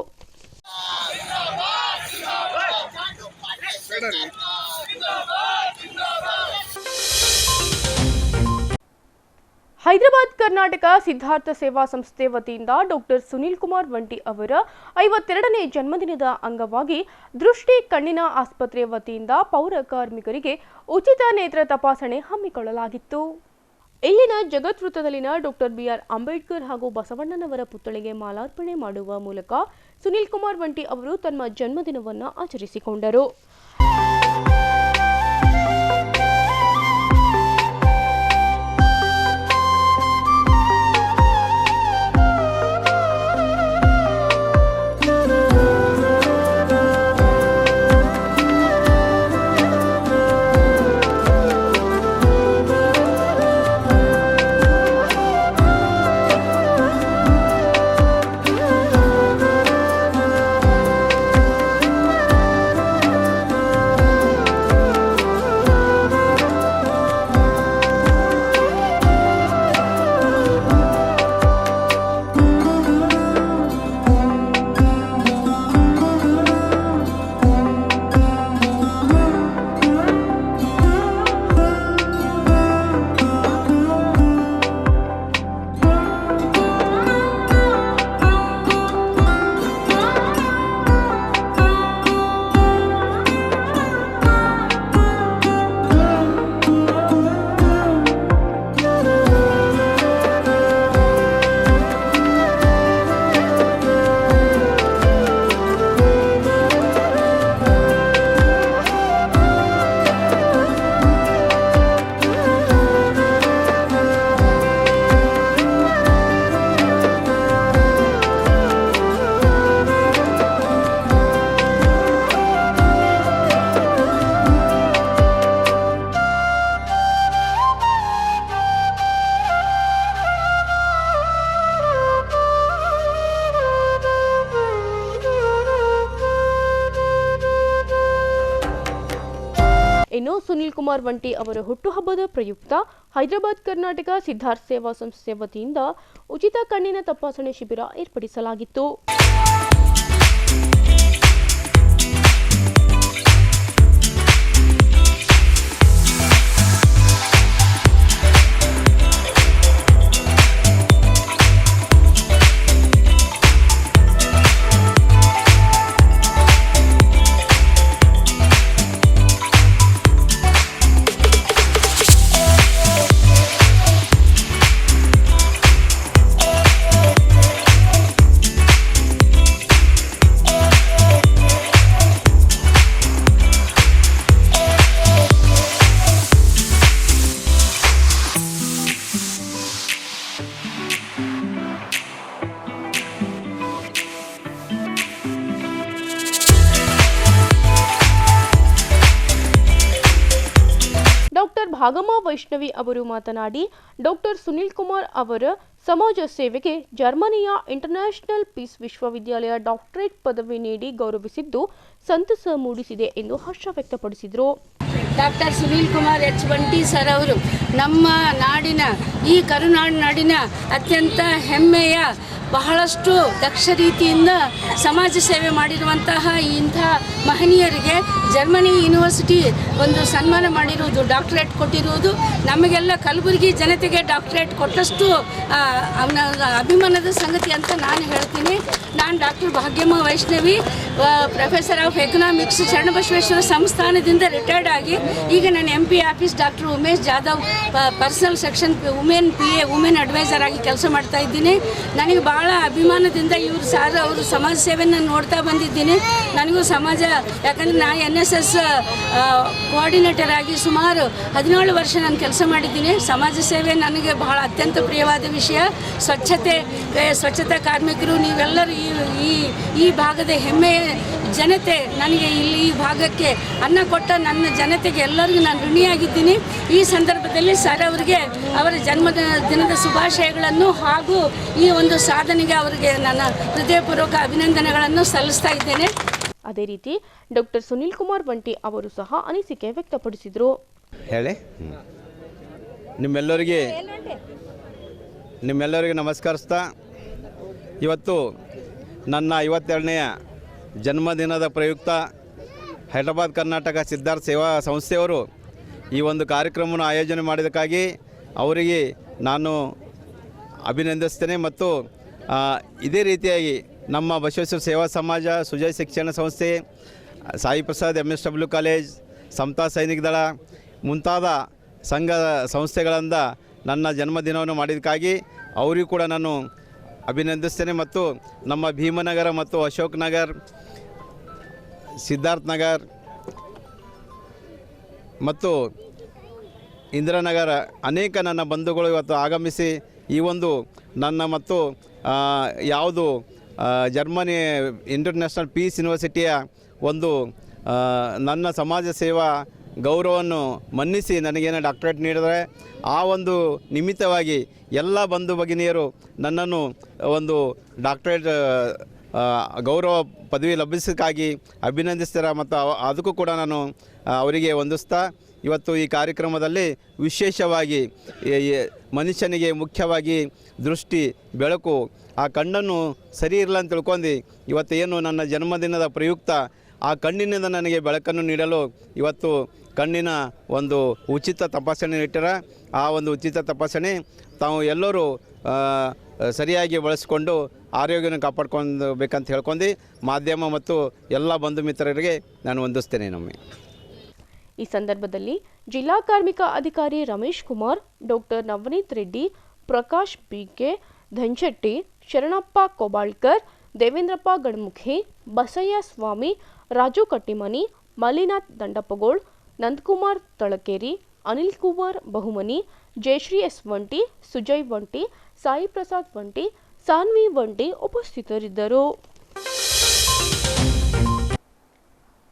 ಹೈದರಾಬಾದ್ ಕರ್ನಾಟಕ ಸಿದ್ಧಾರ್ಥ ಸೇವಾ ಸಂಸ್ಥೆ ವತಿಯಿಂದ ಡಾಕ್ಟರ್ ಸುನೀಲ್ ಕುಮಾರ್ ವಂಟಿ ಅವರ 52ನೇ ಜನ್ಮದಿನದ ಅಂಗವಾಗಿ ದೃಷ್ಟಿ ಕಣ್ಣಿನ ಆಸ್ಪತ್ರೆ ವತಿಯಿಂದ ಪೌರ ಕಾರ್ಮಿಕರಿಗೆ ಉಚಿತ ನೇತ್ರ ತಪಾಸಣೆ ಹಮ್ಮಿಕೊಳ್ಳಲಾಗಿತ್ತು. ಇಲ್ಲಿನ ಜಗತ್ ವೃತ್ತದಲ್ಲಿನ ಡಾಕ್ಟರ್ ಬಿಆರ್ ಅಂಬೇಡ್ಕರ್ ಹಾಗೂ ಬಸವಣ್ಣನವರ ಪುತ್ಥಳಿಗೆ ಮಾಲಾರ್ಪಣೆ ಮಾಡುವ ಮೂಲಕ ಸುನೀಲ್ ಕುಮಾರ್ ವಂಟಿ ಅವರು ತಮ್ಮ ಜನ್ಮದಿನವನ್ನು ಆಚರಿಸಿಕೊಂಡರು. ಇನ್ನು ಸುನೀಲ್ ಕುಮಾರ್ ವಂಟಿ ಅವರ ಹುಟ್ಟುಹಬ್ಬದ ಪ್ರಯುಕ್ತ ಹೈದರಾಬಾದ್ ಕರ್ನಾಟಕ ಸಿದ್ಧಾರ್ಥ ಸೇವಾ ಸಂಸ್ಥೆ ವತಿಯಿಂದ ಉಚಿತ ಕಣ್ಣಿನ ತಪಾಸಣೆ ಶಿಬಿರ ಏರ್ಪಡಿಸಲಾಗಿತ್ತು. ಭಾಗಮಾ ವೈಷ್ಣವಿ ಅವರು ಮಾತನಾಡಿ, ಡಾಕ್ಟರ್ ಸುನೀಲ್ ಕುಮಾರ್ ಅವರ ಸಮಾಜ ಸೇವೆಗೆ ಜರ್ಮನಿಯ ಇಂಟರ್ನ್ಯಾಷನಲ್ ಪೀಸ್ ವಿಶ್ವವಿದ್ಯಾಲಯ ಡಾಕ್ಟರೇಟ್ ಪದವಿ ನೀಡಿ ಗೌರವಿಸಿದ್ದು ಸಂತಸ ಮೂಡಿಸಿದೆ ಎಂದು ಹರ್ಷ ವ್ಯಕ್ತಪಡಿಸಿದರು. Doctor Sunil Kumar H Vanti sir ಅವರು ನಮ್ಮ ನಾಡಿನ ಈ ಕರುನಾಡು ನಾಡಿನ ಅತ್ಯಂತ ಹೆಮ್ಮೆಯ ಬಹಳಷ್ಟು ದಕ್ಷ ರೀತಿಯಿಂದ ಸಮಾಜ ಸೇವೆ ಮಾಡಿರುವಂತಹ ಇಂಥ ಮಹನೀಯರಿಗೆ ಜರ್ಮನಿ ಯೂನಿವರ್ಸಿಟಿ ಒಂದು ಸನ್ಮಾನ ಮಾಡಿರುವುದು, ಡಾಕ್ಟರೇಟ್ ಕೊಟ್ಟಿರುವುದು ನಮಗೆಲ್ಲ ಕಲಬುರಗಿ ಜನತೆಗೆ ಡಾಕ್ಟರೇಟ್ ಕೊಟ್ಟಷ್ಟು ಅವನ ಅಭಿಮಾನದ ಸಂಗತಿ ಅಂತ ನಾನು ಹೇಳ್ತೀನಿ. ನಾನು doctor Bhagyamma Vaishnavi, professor of economics, Sharanabasaveshwara ಸಂಸ್ಥಾನದಿಂದ ರಿಟೈರ್ಡ್ ಆಗಿ ಈಗ ನಾನು MP office doctor Umesh Jadhav personal section women adviser ಆಗಿ ಕೆಲಸ ಮಾಡ್ತಾ ಇದ್ದೀನಿ. ನನಗೆ ಭಾಳ ಅಭಿಮಾನದಿಂದ ಅವರು ಸಮಾಜ ಸೇವೆಯನ್ನು ನೋಡ್ತಾ ಬಂದಿದ್ದೀನಿ. ನನಗೂ ಸಮಾಜ, ಯಾಕಂದರೆ ನಾನು NSS ಕೋಆರ್ಡಿನೇಟರ್ ಆಗಿ ಸುಮಾರು 17 ವರ್ಷ ನಾನು ಕೆಲಸ ಮಾಡಿದ್ದೀನಿ. ಸಮಾಜ ಸೇವೆ ನನಗೆ ಬಹಳ ಅತ್ಯಂತ ಪ್ರಿಯವಾದ ವಿಷಯ. ಸ್ವಚ್ಛತಾ ಕಾರ್ಮಿಕರು ನೀವೆಲ್ಲರೂ ಈ ಭಾಗದ ಹೆಮ್ಮೆಯ ಜನತೆ. ನನಗೆ ಇಲ್ಲಿ ಈ ಭಾಗಕ್ಕೆ ಅನ್ನ ಕೊಟ್ಟ ನನ್ನ ಜನತೆಗೆ ಎಲ್ಲರಿಗೂ ನಾನು ಋಣಿಯಾಗಿದ್ದೀನಿ. ಈ ಸಂದರ್ಭದಲ್ಲಿ ಸರ್ ಅವರಿಗೆ ಅವರ ಜನ್ಮದಿನದ ಶುಭಾಶಯಗಳನ್ನು ಹಾಗೂ ಈ ಒಂದು ಸಾಧನೆಗೆ ಅವರಿಗೆ ನನ್ನ ಹೃದಯಪೂರ್ವಕ ಅಭಿನಂದನೆಗಳನ್ನು ಸಲ್ಲಿಸ್ತಾ ಇದ್ದೇನೆ. ಅದೇ ರೀತಿ ಡಾಕ್ಟರ್ ಸುನೀಲ್ ಕುಮಾರ್ ವಂಟಿ ಅವರು ಸಹ ಅನಿಸಿಕೆ ವ್ಯಕ್ತಪಡಿಸಿದರು. ಹೇಳಿ, ನಿಮ್ಮೆಲ್ಲರಿಗೆ ನಮಸ್ಕರಿಸ್ತಾ, ಇವತ್ತು ನನ್ನ 52ನೇ ಜನ್ಮದಿನದ ಪ್ರಯುಕ್ತ ಹೈದರಾಬಾದ್ ಕರ್ನಾಟಕ ಸಿದ್ಧಾರ್ಥ ಸೇವಾ ಸಂಸ್ಥೆಯವರು ಈ ಒಂದು ಕಾರ್ಯಕ್ರಮವನ್ನು ಆಯೋಜನೆ ಮಾಡಿದ್ದಕ್ಕಾಗಿ ಅವರಿಗೆ ನಾನು ಅಭಿನಂದಿಸ್ತೇನೆ. ಮತ್ತು ಇದೇ ರೀತಿಯಾಗಿ ನಮ್ಮ ಬಸವೇಶ್ವರ ಸೇವಾ ಸಮಾಜ, ಸುಜಯ್ ಶಿಕ್ಷಣ ಸಂಸ್ಥೆ, ಸಾಯಿ ಪ್ರಸಾದ್ MSW ಕಾಲೇಜ್, ಸಮತಾ ಸೈನಿಕ ದಳ ಮುಂತಾದ ಸಂಘ ಸಂಸ್ಥೆಗಳಿಂದ ನನ್ನ ಜನ್ಮದಿನವನ್ನು ಮಾಡಿದ್ದಕ್ಕಾಗಿ ಅವರಿಗೂ ಕೂಡ ನಾನು ಅಭಿನಂದಿಸ್ತೇನೆ. ಮತ್ತು ನಮ್ಮ ಭೀಮನಗರ ಮತ್ತು ಅಶೋಕ್ ನಗರ್, ಸಿದ್ಧಾರ್ಥ ನಗರ್ ಮತ್ತು ಇಂದಿರಾನಗರ ಅನೇಕ ನನ್ನ ಬಂಧುಗಳು ಇವತ್ತು ಆಗಮಿಸಿ ಈ ಒಂದು ನನ್ನ ಮತ್ತು ಯಾವುದು ಜರ್ಮನಿ ಇಂಟರ್ನ್ಯಾಷನಲ್ ಪೀಸ್ ಯೂನಿವರ್ಸಿಟಿಯ ಒಂದು ನನ್ನ ಸಮಾಜ ಸೇವಾ ಗೌರವವನ್ನು ಮನ್ನಿಸಿ ನನಗೇನು ಡಾಕ್ಟರೇಟ್ ನೀಡಿದರೆ ಆ ಒಂದು ನಿಮಿತ್ತವಾಗಿ ಎಲ್ಲ ಬಂಧು ಭಗಿನಿಯರು ನನ್ನನ್ನು ಒಂದು ಡಾಕ್ಟರೇಟ್ ಗೌರವ ಪದವಿ ಲಭಿಸೋಕ್ಕಾಗಿ ಅಭಿನಂದಿಸ್ತಾರೆ. ಮತ್ತು ಅದಕ್ಕೂ ಕೂಡ ನಾನು ಅವರಿಗೆ ವಂದಿಸ್ತಾ, ಇವತ್ತು ಈ ಕಾರ್ಯಕ್ರಮದಲ್ಲಿ ವಿಶೇಷವಾಗಿ ಮನುಷ್ಯನಿಗೆ ಮುಖ್ಯವಾಗಿ ದೃಷ್ಟಿ, ಬೆಳಕು, ಆ ಕಣ್ಣನ್ನು ಸರಿ ಇರಲ್ಲ ಅಂತ ತಿಳ್ಕೊಂಡು ಇವತ್ತು ಏನು ನನ್ನ ಜನ್ಮದಿನದ ಪ್ರಯುಕ್ತ ಆ ಕಣ್ಣಿನಿಂದ ನನಗೆ ಬೆಳಕನ್ನು ನೀಡಲು ಇವತ್ತು ಕಣ್ಣಿನ ಒಂದು ಉಚಿತ ತಪಾಸಣೆ ಇಟ್ಟರೆ ಆ ಒಂದು ಉಚಿತ ತಪಾಸಣೆ ತಾವು ಎಲ್ಲರೂ ಸರಿಯಾಗಿ ಬಳಸಿಕೊಂಡು ಆರೋಗ್ಯವನ್ನು ಕಾಪಾಡ್ಕೊಂಡು ಬೇಕಂತ ಹೇಳ್ಕೊಂಡು ಮಾಧ್ಯಮ ಮತ್ತು ಎಲ್ಲ ಬಂಧು ಮಿತ್ರರಿಗೆ ನಾನು ವಂದಿಸ್ತೇನೆ. ಈ ಸಂದರ್ಭದಲ್ಲಿ ಜಿಲ್ಲಾ ಕಾರ್ಮಿಕ ಅಧಿಕಾರಿ ರಮೇಶ್ ಕುಮಾರ್, ಡಾಕ್ಟರ್ ನವನೀತ್ ರೆಡ್ಡಿ, ಪ್ರಕಾಶ್ BK ಧನ್ಶೆಟ್ಟಿ, ಶರಣಪ್ಪ ಕೊಬಾಳ್ಕರ್, ದೇವೇಂದ್ರಪ್ಪ ಗಡ್ಮುಖಿ, ಬಸಯ್ಯ ಸ್ವಾಮಿ, ರಾಜು ಕಟ್ಟಿಮನಿ, ಮಲ್ಲಿನಾಥ್ ದಂಡಪ್ಪಗೋಳ್, ನಂದಕುಮಾರ್ ತಳಕೇರಿ, ಅನಿಲ್ ಕುಮಾರ್ ಬಹುಮನಿ, ಜಯಶ್ರೀ S ವಂಟಿ, ಸುಜಯ್ ವಂಟಿ, ಸಾಯಿ ಪ್ರಸಾದ್ ವಂಟಿ, ಸಾನ್ವಿ ವಂಟಿ ಉಪಸ್ಥಿತರಿದ್ದರು.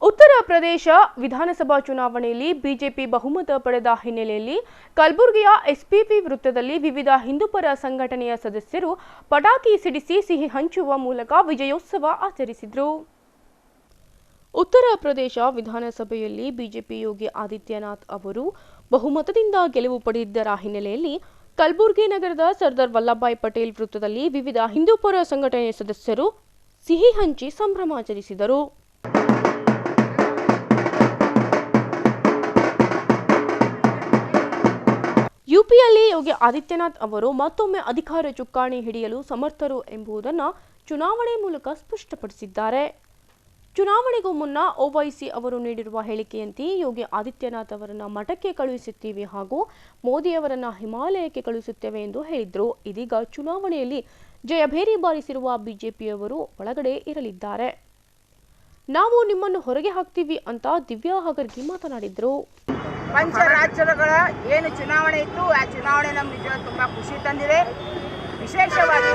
ಉತ್ತರ ಪ್ರದೇಶ ವಿಧಾನಸಭಾ ಚುನಾವಣೆಯಲ್ಲಿ ಬಿಜೆಪಿ ಬಹುಮತ ಪಡೆದ ಹಿನ್ನೆಲೆಯಲ್ಲಿ ಕಲಬುರಗಿಯ SPP ವೃತ್ತದಲ್ಲಿ ವಿವಿಧ ಹಿಂದೂಪರ ಸಂಘಟನೆಯ ಸದಸ್ಯರು ಪಟಾಕಿ ಸಿಡಿಸಿ ಸಿಹಿ ಹಂಚುವ ಮೂಲಕ ವಿಜಯೋತ್ಸವ ಆಚರಿಸಿದರು. ಉತ್ತರ ಪ್ರದೇಶ ವಿಧಾನಸಭೆಯಲ್ಲಿ ಬಿಜೆಪಿ ಯೋಗಿ ಆದಿತ್ಯನಾಥ್ ಅವರು ಬಹುಮತದಿಂದ ಗೆಲುವು ಪಡೆದಿದ್ದರ ಹಿನ್ನೆಲೆಯಲ್ಲಿ ಕಲಬುರಗಿ ನಗರದ ಸರ್ದಾರ್ ವಲ್ಲಭಭಾಯ್ ಪಟೇಲ್ ವೃತ್ತದಲ್ಲಿ ವಿವಿಧ ಹಿಂದೂಪರ ಸಂಘಟನೆಯ ಸದಸ್ಯರು ಸಿಹಿ ಹಂಚಿ ಸಂಭ್ರಮಾಚರಿಸಿದರು. ಯುಪಿಯಲ್ಲಿ ಯೋಗಿ ಆದಿತ್ಯನಾಥ್ ಅವರು ಮತ್ತೊಮ್ಮೆ ಅಧಿಕಾರ ಚುಕ್ಕಾಣಿ ಹಿಡಿಯಲು ಸಮರ್ಥರು ಎಂಬುದನ್ನು ಚುನಾವಣೆ ಮೂಲಕ ಸ್ಪಷ್ಟಪಡಿಸಿದ್ದಾರೆ. ಚುನಾವಣೆಗೂ ಮುನ್ನ OYC ಅವರು ನೀಡಿರುವ ಹೇಳಿಕೆಯಂತೆ ಯೋಗಿ ಆದಿತ್ಯನಾಥ್ ಅವರನ್ನ ಮಠಕ್ಕೆ ಕಳುಹಿಸುತ್ತೇವೆ ಹಾಗೂ ಮೋದಿಯವರನ್ನ ಹಿಮಾಲಯಕ್ಕೆ ಕಳುಹಿಸುತ್ತೇವೆ ಎಂದು ಹೇಳಿದ್ರು. ಇದೀಗ ಚುನಾವಣೆಯಲ್ಲಿ ಜಯಭೇರಿ ಬಾರಿಸಿರುವ ಬಿಜೆಪಿಯವರು ಒಳಗಡೆ ಇರಲಿದ್ದಾರೆ. ನಾವು ನಿಮ್ಮನ್ನು ಹೊರಗೆ ಹಾಕ್ತೀವಿ ಅಂತ ದಿವ್ಯಾ ಹಗರ್ಗಿ ಮಾತನಾಡಿದ್ರು. ಪಂಚ ರಾಜ್ಯಗಳ ಏನು ಚುನಾವಣೆ ಇತ್ತು ಆ ಚುನಾವಣೆ ನಮಗೆ ನಿಜವಾಗಿ ತುಂಬ ಖುಷಿ ತಂದಿದೆ. ವಿಶೇಷವಾಗಿ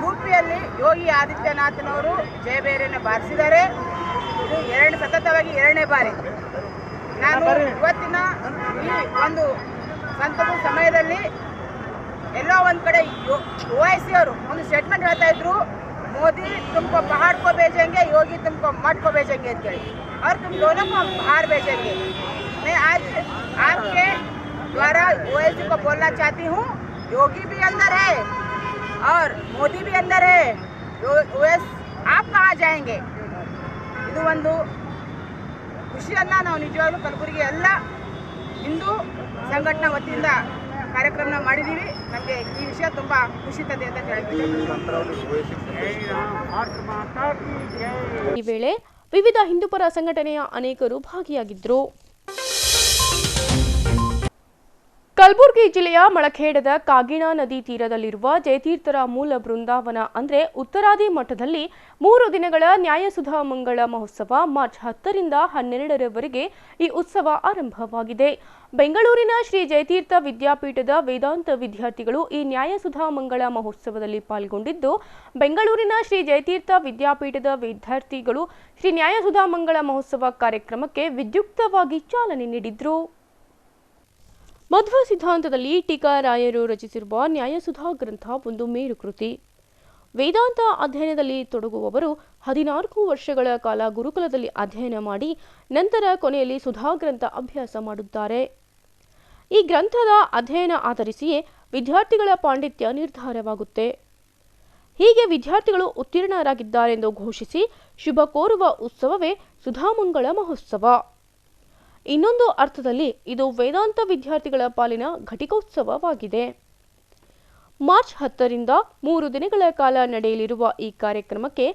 ಯುಪಿಯಲ್ಲಿ ಯೋಗಿ ಆದಿತ್ಯನಾಥ್ನವರು ಜಯಬೇರಿಯನ್ನು ಬಾರಿಸಿದ್ದಾರೆ. ಇದು ಸತತವಾಗಿ 2ನೇ ಬಾರಿ. ನಾನು ಇವತ್ತಿನ ಈ ಒಂದು ಸಂತದ ಸಮಯದಲ್ಲಿ ಎಲ್ಲೋ ಒಂದು ಕಡೆ OIC ಅವರು ಒಂದು ಸ್ಟೇಟ್ಮೆಂಟ್ ಹೇಳ್ತಾ ಇದ್ರು, मोदी तुमको पहाड़ को भेजेंगे, योगी तुमको मठ को भेजेंगे और तुम दोनों को बाहर भेजेंगे। मैं आज आपके द्वारा OIC को बोलना चाहती हूँ, योगी भी अंदर है और मोदी भी अंदर है, US आप कहाँ जाएंगे? ಇದು ಒಂದು ಖುಷಿಯನ್ನು ನಾವು ನಿಜವಾಗ್ಲೂ ಕಲಬುರಗಿ ಎಲ್ಲ ಹಿಂದೂ ಸಂಘಟನಾ ವತಿಯಿಂದ ಕಾರ್ಯಕ್ರಮ ಮಾಡಿದ್ದೀವಿ. ನಮಗೆ ಈ ವಿಷಯ ತುಂಬ ಖುಷಿ ತಂದೆ ಅಂತ ಹೇಳ್ತೀವಿ. ಈ ವೇಳೆ ವಿವಿಧ ಹಿಂದೂಪರ ಸಂಘಟನೆಯ ಅನೇಕರು ಭಾಗಿಯಾಗಿದ್ದರು. ಕಲಬುರಗಿ ಜಿಲ್ಲೆಯ ಮಳಖೇಡದ ಕಾಗಿಣಾ ನದಿ ತೀರದಲ್ಲಿರುವ ಜಯತೀರ್ಥರ ಮೂಲ ಬೃಂದಾವನ ಅಂದರೆ ಉತ್ತರಾದಿ ಮಠದಲ್ಲಿ 3 ದಿನಗಳ ನ್ಯಾಯಸುಧಾ ಮಂಗಳ ಮಹೋತ್ಸವ ಮಾರ್ಚ್ 10ರಿಂದ 12ರವರೆಗೆ ಈ ಉತ್ಸವ ಆರಂಭವಾಗಿದೆ. ಬೆಂಗಳೂರಿನ ಶ್ರೀ ಜಯತೀರ್ಥ ವಿದ್ಯಾಪೀಠದ ವೇದಾಂತ ವಿದ್ಯಾರ್ಥಿಗಳು ಈ ನ್ಯಾಯಸುಧಾ ಮಂಗಳ ಮಹೋತ್ಸವದಲ್ಲಿ ಪಾಲ್ಗೊಂಡಿದ್ದು, ಬೆಂಗಳೂರಿನ ಶ್ರೀ ಜಯತೀರ್ಥ ವಿದ್ಯಾಪೀಠದ ವಿದ್ಯಾರ್ಥಿಗಳು ಶ್ರೀ ನ್ಯಾಯಸುಧಾ ಮಂಗಳ ಮಹೋತ್ಸವ ಕಾರ್ಯಕ್ರಮಕ್ಕೆ ವಿದ್ಯುಕ್ತವಾಗಿ ಚಾಲನೆ ನೀಡಿದರು. ಮಧ್ವ ಸಿದ್ಧಾಂತದಲ್ಲಿ ಟೀಕಾರಾಯರು ರಚಿಸಿರುವ ನ್ಯಾಯಸುಧಾ ಗ್ರಂಥ ಒಂದು ಮೇರುಕೃತಿ. ವೇದಾಂತ ಅಧ್ಯಯನದಲ್ಲಿ ತೊಡಗುವವರು 14 ವರ್ಷಗಳ ಕಾಲ ಗುರುಕುಲದಲ್ಲಿ ಅಧ್ಯಯನ ಮಾಡಿ ನಂತರ ಕೊನೆಯಲ್ಲಿ ಸುಧಾ ಗ್ರಂಥ ಅಭ್ಯಾಸ ಮಾಡುತ್ತಾರೆ. ಈ ಗ್ರಂಥದ ಅಧ್ಯಯನ ಆಧರಿಸಿಯೇ ವಿದ್ಯಾರ್ಥಿಗಳ ಪಾಂಡಿತ್ಯ ನಿರ್ಧಾರವಾಗುತ್ತೆ. ಹೀಗೆ ವಿದ್ಯಾರ್ಥಿಗಳು ಉತ್ತೀರ್ಣರಾಗಿದ್ದಾರೆಂದು ಘೋಷಿಸಿ ಶುಭ ಕೋರುವ ಉತ್ಸವವೇ ಸುಧಾಮಂಗಳ ಮಹೋತ್ಸವ. ಇನ್ನೊಂದು ಅರ್ಥದಲ್ಲಿ ಇದು ವೇದಾಂತ ವಿದ್ಯಾರ್ಥಿಗಳ ಪಾಲಿನ ಘಟಿಕೋತ್ಸವವಾಗಿದೆ. ಮಾರ್ಚ್ 10ರಿಂದ 3 ದಿನಗಳ ಕಾಲ ನಡೆಯಲಿರುವ ಈ ಕಾರ್ಯಕ್ರಮಕ್ಕೆ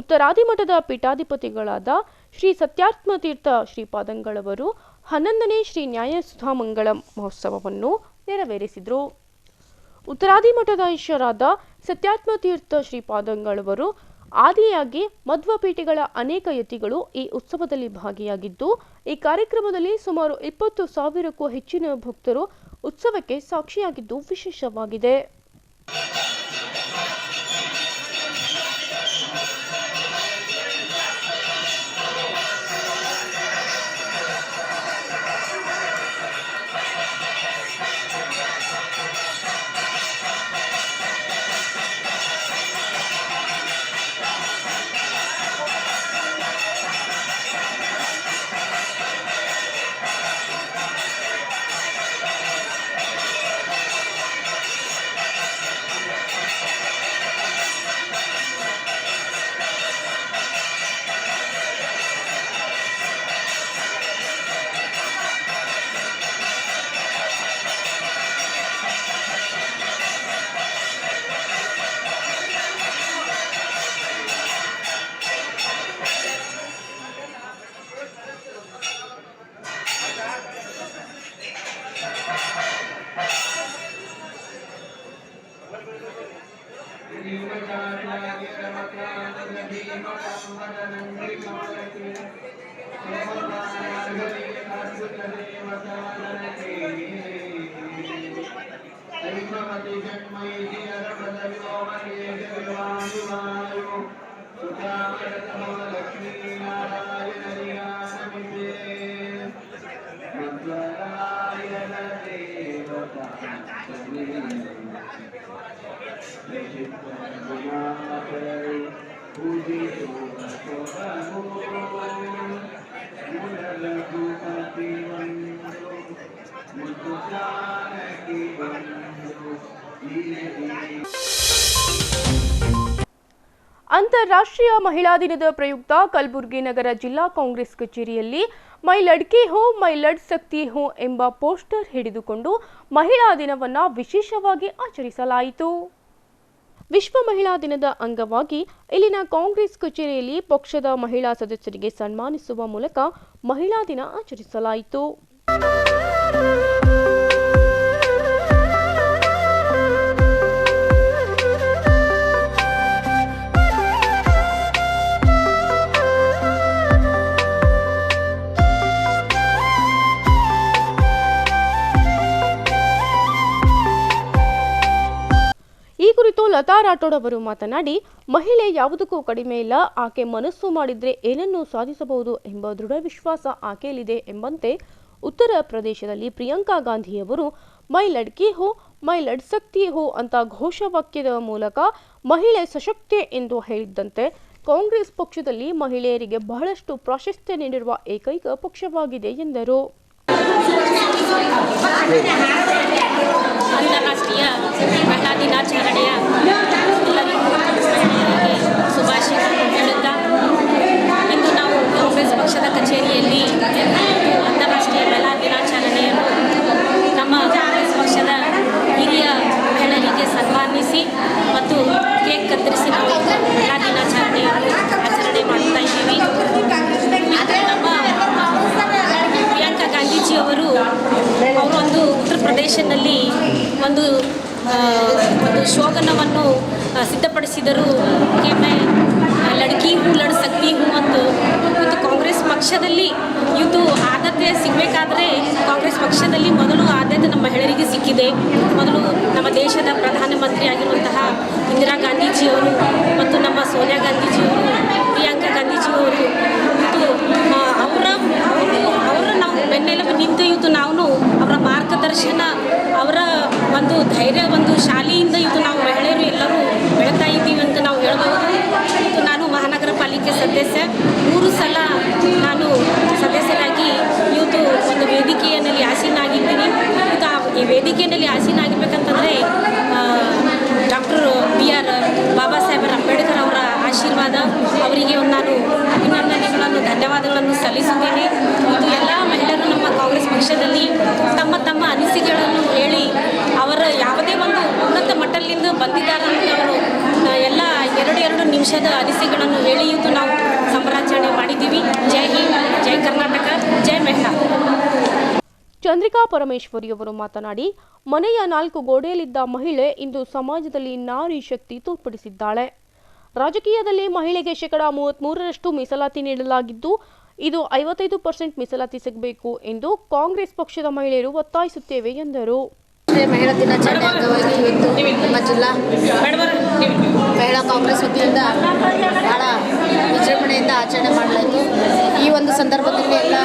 ಉತ್ತರಾದಿ ಮಠದ ಪೀಠಾಧಿಪತಿಗಳಾದ ಶ್ರೀ ಸತ್ಯಾತ್ಮತೀರ್ಥ ಶ್ರೀಪಾದಂಗಳವರು 11ನೇ ಶ್ರೀ ನ್ಯಾಯಸುಧಾ ಮಂಗಳ ಮಹೋತ್ಸವವನ್ನು ನೆರವೇರಿಸಿದರು. ಉತ್ತರಾದಿ ಮಠಾಧೀಶರಾದ ಸತ್ಯಾತ್ಮತೀರ್ಥ ಶ್ರೀಪಾದಂಗಳವರು ಆದಿಯಾಗಿ ಮಧ್ವಪೀಠಿಗಳ ಅನೇಕ ಯತಿಗಳು ಈ ಉತ್ಸವದಲ್ಲಿ ಭಾಗಿಯಾಗಿದ್ದು, ಈ ಕಾರ್ಯಕ್ರಮದಲ್ಲಿ ಸುಮಾರು 20,000ಕ್ಕೂ ಹೆಚ್ಚಿನ ಭಕ್ತರು ಉತ್ಸವಕ್ಕೆ ಸಾಕ್ಷಿಯಾಗಿದ್ದು ವಿಶೇಷವಾಗಿದೆ. ಅಂತಾರಾಷ್ಟ್ರೀಯ ಮಹಿಳಾ ದಿನದ ಪ್ರಯುಕ್ತ ಕಲಬುರಗಿ ನಗರ ಜಿಲ್ಲಾ ಕಾಂಗ್ರೆಸ್ ಕಚೇರಿಯಲ್ಲಿ ಮೈ ಲಡ್ಕಿ ಹೋ ಮೈ ಲಡ್ ಸಕ್ತಿ ಹೋ ಎಂಬ ಪೋಸ್ಟರ್ ಹಿಡಿದುಕೊಂಡು ಮಹಿಳಾ ದಿನವನ್ನು ವಿಶೇಷವಾಗಿ ಆಚರಿಸಲಾಯಿತು. ವಿಶ್ವ ಮಹಿಳಾ ದಿನದ ಅಂಗವಾಗಿ ಇಲ್ಲಿನ ಕಾಂಗ್ರೆಸ್ ಕಚೇರಿಯಲ್ಲಿ ಪಕ್ಷದ ಮಹಿಳಾ ಸದಸ್ಯರಿಗೆ ಸನ್ಮಾನಿಸುವ ಮೂಲಕ ಮಹಿಳಾ ದಿನ ಆಚರಿಸಲಾಯಿತು. ಈ ಕುರಿತು ಲತಾ ರಾಠೋಡ್ ಅವರು ಮಾತನಾಡಿ, ಮಹಿಳೆ ಯಾವುದಕ್ಕೂ ಕಡಿಮೆ ಇಲ್ಲ, ಆಕೆ ಮನಸ್ಸು ಮಾಡಿದ್ರೆ ಏನನ್ನೂ ಸಾಧಿಸಬಹುದು ಎಂಬ ದೃಢ ವಿಶ್ವಾಸ ಆಕೆಯಲ್ಲಿದೆ ಎಂಬಂತೆ ಉತ್ತರ ಪ್ರದೇಶದಲ್ಲಿ ಪ್ರಿಯಾಂಕಾ ಗಾಂಧಿಯವರು ಮೈ ಲಡ್ಕಿ ಹೋ ಮೈ ಲಡ್ ಸಕ್ತಿ ಹೋ ಅಂತ ಘೋಷವಾಕ್ಯದ ಮೂಲಕ ಮಹಿಳೆ ಸಶಕ್ತೆ ಎಂದು ಹೇಳಿದ್ದಂತೆ ಕಾಂಗ್ರೆಸ್ ಪಕ್ಷದಲ್ಲಿ ಮಹಿಳೆಯರಿಗೆ ಬಹಳಷ್ಟು ಪ್ರಾಶಸ್ತ್ಯ ನೀಡಿರುವ ಏಕೈಕ ಪಕ್ಷವಾಗಿದೆ ಎಂದರು. ಅಂತಾರಾಷ್ಟ್ರೀಯ ಮಹಿಳಾ ದಿನಾಚರಣೆಯ ಎಲ್ಲರಿಗೂ ಮಹಿಳೆಯರಿಗೆ ಶುಭಾಶಯಗಳನ್ನು ಹೇಳುತ್ತಾ ಇಂದು ನಾವು ಕಾಂಗ್ರೆಸ್ ಪಕ್ಷದ ಕಚೇರಿಯಲ್ಲಿ ಅಂತಾರಾಷ್ಟ್ರೀಯ ಮಹಿಳಾ ದಿನಾಚರಣೆಯನ್ನು ನಮ್ಮ ಕಾಂಗ್ರೆಸ್ ಪಕ್ಷದ ಹಿರಿಯ ಮಹಿಳೆಯರಿಗೆ ಸನ್ಮಾನಿಸಿ ಮತ್ತು ಕೇಕ್ ಕತ್ತರಿಸಿ ನಾವು ಮಹಿಳಾ ದಿನಾಚರಣೆಯನ್ನು ಆಚರಣೆ ಮಾಡ್ತಾ ಇದ್ದೀವಿ. ನಮ್ಮ ಪ್ರಿಯಾಂಕಾ ಗಾಂಧೀಜಿಯವರು ಒಂದು ಉತ್ತರ ಪ್ರದೇಶದಲ್ಲಿ ಒಂದು ಶ್ಲೋಗನವನ್ನು ಸಿದ್ಧಪಡಿಸಿದರು, ಕೆ ಮೈ ಲಡ್ಕಿ ಹೂ ಲಡ್ ಸಕ್ತಿ ಹೂ ಅಂತ. ಇವತ್ತು ಕಾಂಗ್ರೆಸ್ ಪಕ್ಷದಲ್ಲಿ ಇದು ಆದ್ಯತೆ ಸಿಗಬೇಕಾದ್ರೆ ಕಾಂಗ್ರೆಸ್ ಪಕ್ಷದಲ್ಲಿ ಮೊದಲು ಆದ್ಯತೆ ನಮ್ಮ ಮಹಿಳೆಯರಿಗೆ ಸಿಕ್ಕಿದೆ. ಮೊದಲು ನಮ್ಮ ದೇಶದ ಪ್ರಧಾನಮಂತ್ರಿ ಆಗಿರುವಂತಹ ಇಂದಿರಾ ಗಾಂಧೀಜಿಯವರು ಮತ್ತು ನಮ್ಮ ಸೋನಿಯಾ ಗಾಂಧೀಜಿಯವರು, ಪ್ರಿಯಾಂಕಾ ಗಾಂಧೀಜಿಯವರು ಅವರ ನಾವು ಬೆನ್ನೆಲುಬು ನಿಂತು ಇವತ್ತು ನಾವು ಅವರ ಮಾರ್ಗದರ್ಶನ, ಅವರ ಒಂದು ಧೈರ್ಯ, ಒಂದು ಶಾಲೆಯಿಂದ ಇವತ್ತು ನಾವು ಮಹಿಳೆಯರು ಎಲ್ಲರೂ ಬೆಳೀತಾ ಇದ್ದೀವಿ ಅಂತ ನಾವು ಹೇಳ್ಬೋದು. ಇವತ್ತು ನಾನು ಮಹಾನಗರ ಪಾಲಿಕೆ ಸದಸ್ಯ 3 ಸಲ ನಾನು ಸದಸ್ಯರಾಗಿ ಇವತ್ತು ಒಂದು ವೇದಿಕೆಯಲ್ಲಿ ಆಸೀನಾಗಿದ್ದೀನಿ. ಇವತ್ತು ಈ ವೇದಿಕೆಯಲ್ಲಿ ಆಸೀನಾಗಿರ್ಬೇಕಂತಂದರೆ ಡಾಕ್ಟರ್ BR ಬಾಬಾ ಸಾಹೇಬ್ ಅಂಬೇಡ್ಕರ್ ಅವರ ಆಶೀರ್ವಾದ, ಅವರಿಗೆ ನಾನು ಅಭಿನಂದನೆಗಳನ್ನು, ಧನ್ಯವಾದಗಳನ್ನು ಸಲ್ಲಿಸುತ್ತೇನೆ. ಇದು ಎಲ್ಲ ಮಹಿಳೆಯರು ನಮ್ಮ ಕಾಂಗ್ರೆಸ್ ಪಕ್ಷದಲ್ಲಿ ತಮ್ಮ ಅನಿಸಿಕೆಗಳನ್ನು ಹೇಳಿ ಅವರ ಯಾವುದೇ ಒಂದು ಉನ್ನತ ಮಟ್ಟದಿಂದ ಬಂದಿದ್ದಾರೆ ಅಂತ ಅವರು ಎಲ್ಲ 2 ನಿಮಿಷದ ಅನಿಸಿಕೆಗಳನ್ನು ಹೇಳಿ ಇವತ್ತು ನಾವು ಸಂಭ್ರಮಾಚರಣೆ ಮಾಡಿದ್ದೀವಿ. ಜೈ ಹಿಂದ್, ಜೈ ಕರ್ನಾಟಕ, ಜೈ ಮಹಿಳಾ. ಚಂದ್ರಿಕಾ ಪರಮೇಶ್ವರಿಯವರು ಮಾತನಾಡಿ, ಮನೆಯ 4 ಗೋಡೆಯಲ್ಲಿದ್ದ ಮಹಿಳೆ ಇಂದು ಸಮಾಜದಲ್ಲಿ ನಾರಿ ಶಕ್ತಿ ತೋರ್ಪಡಿಸಿದ್ದಾಳೆ. ರಾಜಕೀಯದಲ್ಲಿ ಮಹಿಳೆಗೆ 33% ಮೀಸಲಾತಿ ನೀಡಲಾಗಿದ್ದು, ಇದು 55% ಮೀಸಲಾತಿ ಸಿಗಬೇಕು ಎಂದು ಕಾಂಗ್ರೆಸ್ ಪಕ್ಷದ ಮಹಿಳೆಯರು ಒತ್ತಾಯಿಸುತ್ತೇವೆ ಎಂದರು. ಮಹಿಳಾ ದಿನಾಚರಣೆ ಅಂಗವಾಗಿ ಇವತ್ತು ನಮ್ಮ ಜಿಲ್ಲಾ ಮಹಿಳಾ ಕಾಂಗ್ರೆಸ್ ವತಿಯಿಂದ ಬಹಳ ವಿಜೃಂಭಣೆಯಿಂದ ಆಚರಣೆ ಮಾಡಲಾಯಿತು. ಈ ಒಂದು ಸಂದರ್ಭದಲ್ಲಿ ಎಲ್ಲ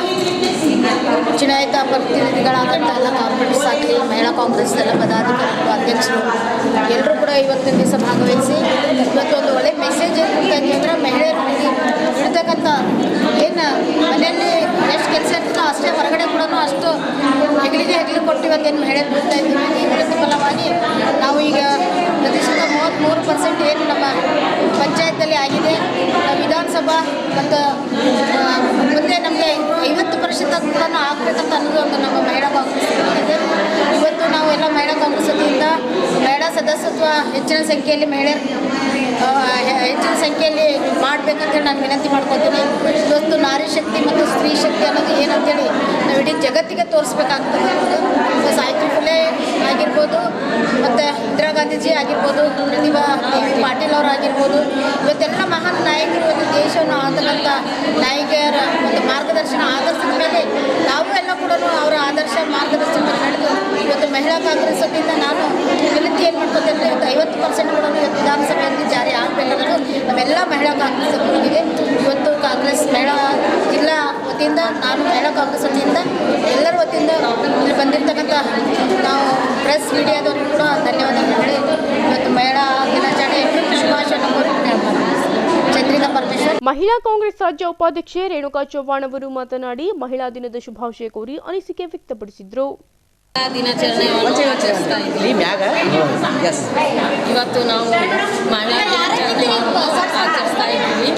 ಚುನಾಯಿತ ಪ್ರತಿನಿಧಿಗಳಾದಂಥ ಎಲ್ಲ ಕಾರ್ಪೊರೇಟರ್ಸ್ ಆಗಲಿ, ಮಹಿಳಾ ಕಾಂಗ್ರೆಸ್ ಎಲ್ಲ ಪದಾಧಿಕಾರಿಗಳು, ಅಧ್ಯಕ್ಷರು ಎಲ್ಲರೂ ಕೂಡ ಇವತ್ತಿನ ದಿವಸ ಭಾಗವಹಿಸಿ ಇವತ್ತು ಒಂದು ಒಳ್ಳೆ ಮೆಸೇಜ್ ಏನು ಅಂದರೆ ಮಹಿಳೆಯರಿಗೆ ಇರ್ತಕ್ಕಂಥ ಏನು ಮನೆಯಲ್ಲಿ ಎಷ್ಟು ಕೆಲಸ ಇರ್ತದೋ ಅಷ್ಟೇ ಹೊರಗಡೆ ಕೂಡ ಅಷ್ಟು ಹೆಗಲಿಗೆ ಕೊಟ್ಟು ಇವತ್ತೇನು ಮಹಿಳೆಯರು ಬಿಡ್ತಾ ಇದ್ದೀವಿ. ಈ ಪ್ರತಿಫಲವಾಗಿ ನಾವು ಈಗ ಪ್ರತಿಶತ 33% ಏನು ನಮ್ಮ ಪಂಚಾಯತಲ್ಲಿ ಆಗಿದೆ. ವಿಧಾನಸಭಾ ಮತ್ತು ಮುಂದೆ ನಮಗೆ 50% ಕೂಡ ಆಗಬೇಕಂತ ಅನ್ನೋದು ಒಂದು ನಮ್ಮ ಮಹಿಳಾ ಕಾಂಗ್ರೆಸ್ ಇದೆ. ಇವತ್ತು ನಾವು ಎಲ್ಲ ಮಹಿಳಾ ಕಾಂಗ್ರೆಸ್ ವತಿಯಿಂದ ಮಹಿಳಾ ಸದಸ್ಯತ್ವ ಹೆಚ್ಚಿನ ಸಂಖ್ಯೆಯಲ್ಲಿ ಮಹಿಳೆಯರು ಹೆಚ್ಚಿನ ಸಂಖ್ಯೆಯಲ್ಲಿ ಮಾಡಬೇಕಂತೇಳಿ ನಾನು ವಿನಂತಿ ಮಾಡ್ಕೊತೀನಿ. ಇವತ್ತು ನಾರಿ ಶಕ್ತಿ ಮತ್ತು ಸ್ತ್ರೀ ಶಕ್ತಿ ಅನ್ನೋದು ಏನಂತೇಳಿ ನಾವು ಇಡೀ ಜಗತ್ತಿಗೆ ತೋರಿಸ್ಬೇಕಾಗ್ತದೆ. ಸಾಹಿತ್ಯ ಫುಲೆ ಆಗಿರ್ಬೋದು, ಮತ್ತು ಇಂದಿರಾ ಗಾಂಧೀಜಿ ಆಗಿರ್ಬೋದು, ಪ್ರತಿಭಾ ಪಾಟೀಲ್ ಅವರಾಗಿರ್ಬೋದು, ಇವತ್ತೆಲ್ಲ ಮಹಾನ್ ನಾಯಕರು ಒಂದು ದೇಶವನ್ನು ಆಳ್ತಕ್ಕಂಥ ನಾಯಕಿಯರ ಒಂದು ಮಾರ್ಗದರ್ಶನ ಆದರ್ಶದ ಮೇಲೆ ನಾವು ಎಲ್ಲ ಕೂಡ ಅವರ ಆದರ್ಶ ಮಾರ್ಗದರ್ಶನ ನಡೆದು ಇವತ್ತು ಮಹಿಳಾ ಕಾಂಗ್ರೆಸ್ ವತಿಯಿಂದ ನಾನು ವಿನಂತಿ ಏನು ಮಾಡ್ಕೊತೇನೆ, ಇವತ್ತು 50% ಕೂಡ ಇವತ್ತು ವಿಧಾನಸಭೆಯಲ್ಲಿ ಜಾರಿ ಆಗಬೇಕನ್ನೋದು ನಮ್ಮೆಲ್ಲ ಮಹಿಳಾ ಕಾಂಗ್ರೆಸ್ ವತಿಗೆ. ಇವತ್ತು ಕಾಂಗ್ರೆಸ್ ಮಹಿಳಾ ಜಿಲ್ಲಾ ವತಿಯಿಂದ, ನಾನು ಮಹಿಳಾ ಕಾಂಗ್ರೆಸ್ ವತಿಯಿಂದ ಎಲ್ಲರ ವತಿಯಿಂದ ಇಲ್ಲಿ ಬಂದಿರತಕ್ಕಂಥ ನಾವು ಪ್ರೆಸ್ ಮೀಡಿಯಾದವ್ರಿಗೂ ಕೂಡ ಧನ್ಯವಾದಗಳು ಹೇಳಿ ಇವತ್ತು ಮಹಿಳಾ ದಿನಾಚರಣೆ ಶುಭಾಶಯವನ್ನು ಚಂದ್ರಿಕಾ ಪರಮೇಶ್ವರ್. ಮಹಿಳಾ ಕಾಂಗ್ರೆಸ್ ರಾಜ್ಯ ಉಪಾಧ್ಯಕ್ಷೆ ರೇಣುಕಾ ಚವ್ಹಾಣ್ ಅವರು ಮಾತನಾಡಿ ಮಹಿಳಾ ದಿನದ ಶುಭಾಶಯ ಕೋರಿ ಅನಿಸಿಕೆ ವ್ಯಕ್ತಪಡಿಸಿದರು. ದಿನಾಚರಣೆಯನ್ನು ಆಚರಿಸ್ತಾ ಇದ್ದೀವಿ. ಇವತ್ತು ನಾವು ಮಹಿಳಾ ದಿನಾಚರಣೆಯನ್ನು ಆಚರಿಸ್ತಾ ಇದ್ದೀವಿ.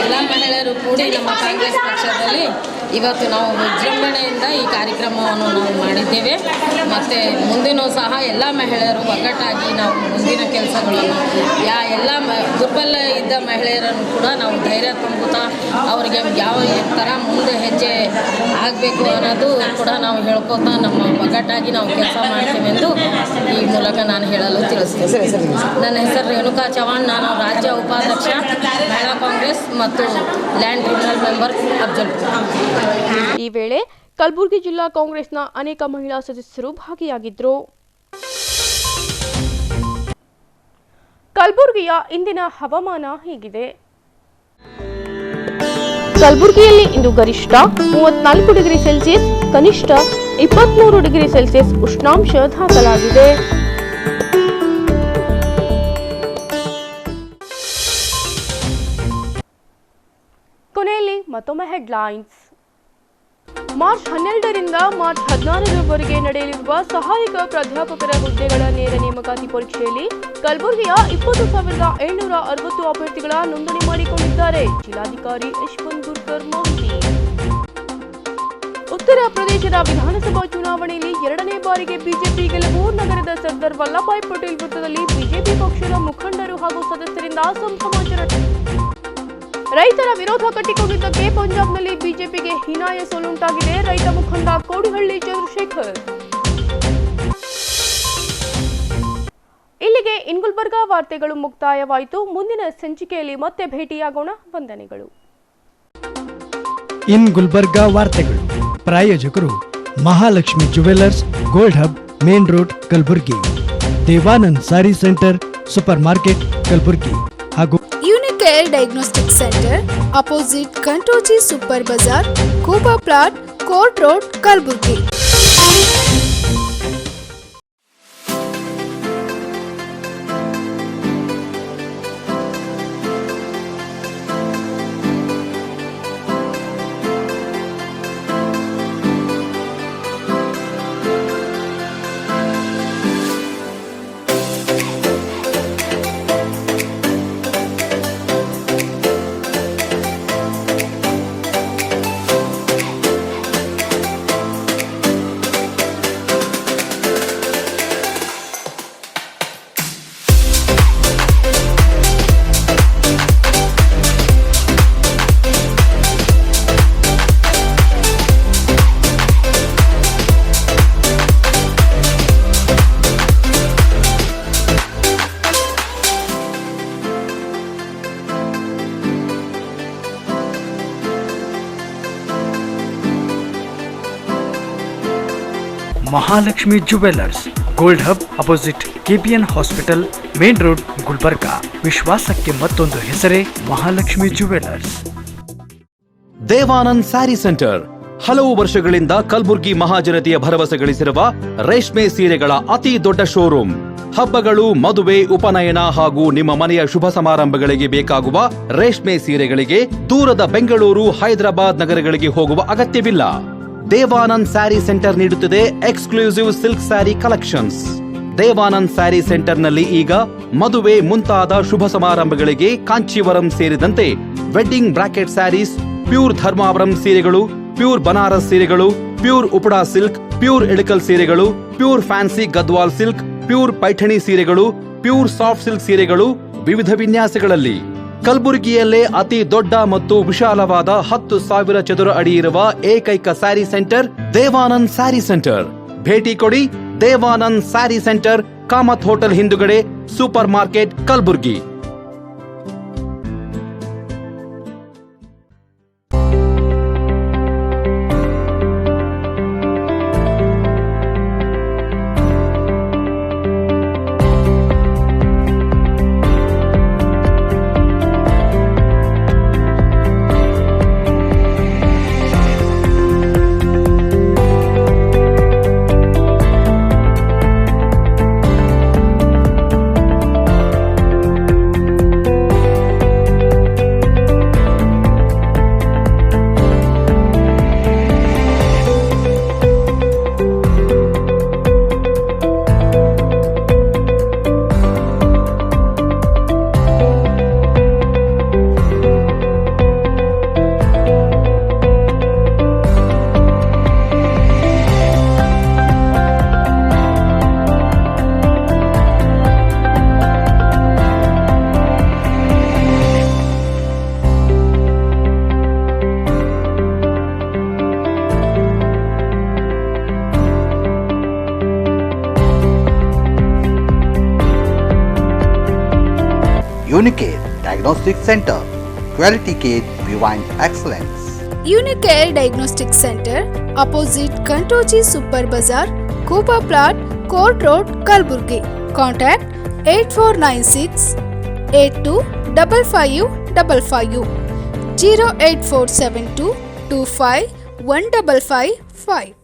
ಎಲ್ಲ ಮಹಿಳೆಯರು ಕೂಡಿ ನಮ್ಮ ಕಾಂಗ್ರೆಸ್ ಪಕ್ಷದಲ್ಲಿ ಇವತ್ತು ನಾವು ವಿಜೃಂಭಣೆಯಿಂದ ಈ ಕಾರ್ಯಕ್ರಮವನ್ನು ನಾವು ಮಾಡಿದ್ದೇವೆ. ಮತ್ತು ಮುಂದಿನೂ ಸಹ ಎಲ್ಲ ಮಹಿಳೆಯರು ಒಗ್ಗಟ್ಟಾಗಿ ನಾವು ಮುಂದಿನ ಕೆಲಸಗಳನ್ನು ಎಲ್ಲ ದುರ್ಬಲ ಇದ್ದ ಮಹಿಳೆಯರನ್ನು ಕೂಡ ನಾವು ಧೈರ್ಯ ತುಂಬುತ್ತಾ ಅವರಿಗೆ ಯಾವ ಥರ ಮುಂದೆ ಹೆಜ್ಜೆ ಆಗಬೇಕು ಅನ್ನೋದು ಕೂಡ ನಾವು ಹೇಳ್ಕೊತಾ ನಮ್ಮ ಒಗ್ಗಟ್ಟಾಗಿ ನಾವು ಕೆಲಸ ಮಾಡ್ತೇವೆ ಎಂದು ಈ ಮೂಲಕ ನಾನು ಹೇಳಲು ತಿಳಿಸ್ತೇನೆ. ನನ್ನ ಹೆಸರು ರೇಣುಕಾ ಚವ್ಹಾಣ್, ನಾನು ರಾಜ್ಯ ಉಪಾಧ್ಯಕ್ಷ ಮಹಿಳಾ ಕಾಂಗ್ರೆಸ್ ಮತ್ತು ಲ್ಯಾಂಡ್ ಟ್ರಿಬ್ಯುನಲ್ ಮೆಂಬರ್ ಅಫ್ಜಲ್ಪುರ. ಈ ವೇಳೆ ಕಲಬುರಗಿ ಜಿಲ್ಲಾ ಕಾಂಗ್ರೆಸ್ನ ಅನೇಕ ಮಹಿಳಾ ಸದಸ್ಯರು ಭಾಗಿಯಾಗಿದ್ದರು. ಕಲಬುರಗಿಯ ಇಂದಿನ ಹವಾಮಾನ ಹೀಗಿದೆ. ಕಲಬುರಗಿಯಲ್ಲಿ ಇಂದು ಗರಿಷ್ಠ 34 ಡಿಗ್ರಿ ಸೆಲ್ಸಿಯಸ್, ಕನಿಷ್ಠ 23 ಡಿಗ್ರಿ ಸೆಲ್ಸಿಯಸ್ ಉಷ್ಣಾಂಶ ದಾಖಲಾಗಿದೆ. ಕೊನೆಯಲ್ಲಿ ಮತ್ತೊಮ್ಮೆ ಹೆಡ್ಲೈನ್ಸ್. ಮಾರ್ಚ್ 12ರಿಂದ ಮಾರ್ಚ್ 16ರವರೆಗೆ ನಡೆಯಲಿರುವ ಸಹಾಯಕ ಪ್ರಾಧ್ಯಾಪಕರ ಹುದ್ದೆಗಳ ನೇರ ನೇಮಕಾತಿ ಪರೀಕ್ಷೆಯಲ್ಲಿ ಕಲಬುರಗಿಯ 20,760 ಅಭ್ಯರ್ಥಿಗಳ ನೋಂದಣಿ ಮಾಡಿಕೊಂಡಿದ್ದಾರೆ. ಜಿಲ್ಲಾಧಿಕಾರಿ ಯಶವಂತ್ ಗುರ್ಕರ್ ಮಾಹಿತಿ. ಉತ್ತರ ಪ್ರದೇಶದ ವಿಧಾನಸಭಾ ಚುನಾವಣೆಯಲ್ಲಿ 2ನೇ ಬಾರಿಗೆ ಬಿಜೆಪಿ ಗೆಲುವು. ನಗರದ ಸರ್ದಾರ್ ವಲ್ಲಭಾಯ್ ಪಟೇಲ್ ವೃತ್ತದಲ್ಲಿ ಬಿಜೆಪಿ ಪಕ್ಷದ ಮುಖಂಡರು ಹಾಗೂ ಸದಸ್ಯರಿಂದ ಸಂಭ್ರಮಾಚರಣೆ. ರೈತರ ವಿರೋಧ ಕಟ್ಟಿಕೊಂಡಿದ್ದಕ್ಕೆ ಪಂಜಾಬ್ನಲ್ಲಿ ಬಿಜೆಪಿಗೆ ಹೀನಾಯ ಸೋಲುಂಟಾಗಿದೆ. ರೈತ ಮುಖಂಡ ಕೋಡಿಹಳ್ಳಿ ಚಂದ್ರಶೇಖರ್. ಇಲ್ಲಿಗೆ ಇನ್ ಗುಲ್ಬರ್ಗಾ ವಾರ್ತೆಗಳು ಮುಕ್ತಾಯವಾಯಿತು. ಮುಂದಿನ ಸಂಚಿಕೆಯಲ್ಲಿ ಮತ್ತೆ ಭೇಟಿಯಾಗೋಣ. ವಂದನೆಗಳು. ಇನ್ ಗುಲ್ಬರ್ಗಾ ವಾರ್ತೆಗಳು ಪ್ರಾಯೋಜಕರು Mahalakshmi jewellers, gold hub, main road, Kalaburagi. Devanand sari centre, super market, Kalaburagi ಹಾಗೂ ಯುನಿಕೇರ್ ಡಯಾಗ್ನೋಸ್ಟಿಕ್ ಸೆಂಟರ್, ಅಪೋಸಿಟ್ ಕಂಟೋಜಿ ಸೂಪರ್ ಬಜಾರ್, ಕೂಬಾ plot, court road, Kalaburagi. Mahalakshmi jewellers, gold hub, opposite KPN hospital, main road, Gulbarga. ವಿಶ್ವಾಸಕ್ಕೆ ಮತ್ತೊಂದು ಹೆಸರೇ ಮಹಾಲಕ್ಷ್ಮಿ ಜುವೆಲ್ಲರ್ಸ್. ದೇವಾನಂದ್ ಸ್ಯಾರಿ ಸೆಂಟರ್ ಹಲವು ವರ್ಷಗಳಿಂದ ಕಲಬುರ್ಗಿ ಮಹಾಜನತೆಯ ಭರವಸೆ ಗಳಿಸಿರುವ ರೇಷ್ಮೆ ಸೀರೆಗಳ ಅತಿ ದೊಡ್ಡ ಶೋರೂಮ್. ಹಬ್ಬಗಳು, ಮದುವೆ, ಉಪನಯನ ಹಾಗೂ ನಿಮ್ಮ ಮನೆಯ ಶುಭ ಸಮಾರಂಭಗಳಿಗೆ ಬೇಕಾಗುವ ರೇಷ್ಮೆ ಸೀರೆಗಳಿಗೆ ದೂರದ ಬೆಂಗಳೂರು, ಹೈದರಾಬಾದ್ ನಗರಗಳಿಗೆ ಹೋಗುವ ಅಗತ್ಯವಿಲ್ಲ. ದೇವಾನಂದ್ ಸ್ಯಾರಿ ಸೆಂಟರ್ ನೀಡುತ್ತಿದೆ exclusive silk sari collections. Devanand sari ಸೆಂಟರ್ನಲ್ಲಿ ಈಗ ಮದುವೆ ಮುಂತಾದ ಶುಭ ಸಮಾರಂಭಗಳಿಗೆ ಕಾಂಚೀವರಂ ಸೇರಿದಂತೆ wedding brocade sarees, pure Dharmavaram ಸೀರೆಗಳು, ಪ್ಯೂರ್ ಬನಾರಸ್ ಸೀರೆಗಳು, pure Uppada silk, pure Ilkal ಸೀರೆಗಳು, pure fancy Gadwal silk, pure Paithani ಸೀರೆಗಳು, ಪ್ಯೂರ್ ಸಾಫ್ಟ್ ಸಿಲ್ಕ್ ಸೀರೆಗಳು ವಿವಿಧ ವಿನ್ಯಾಸಗಳಲ್ಲಿ. ಕಲಬುರಗಿಯಲ್ಲೇ ಅತಿ ದೊಡ್ಡ ಮತ್ತು ವಿಶಾಲವಾದ 10,000 ಚದುರ ಅಡಿ ಇರುವ ಏಕೈಕ ಸ್ಯಾರಿ ಸೆಂಟರ್ ದೇವಾನಂದ್ ಸ್ಯಾರಿ ಸೆಂಟರ್. ಭೇಟಿ ಕೊಡಿ. ದೇವಾನಂದ್ ಸ್ಯಾರಿ ಸೆಂಟರ್, ಕಾಮತ್ ಹೋಟೆಲ್ ಹಿಂದುಗಡೆ, super market, Kalaburagi. Unicare Diagnostic Center, Quality Care Beyond Excellence. Unicare Diagnostic Center, opposite Kantoji Super Bazaar, Kuba Plot, Court Road, Kalburgi. Contact 8496 825555 08472 25 1555.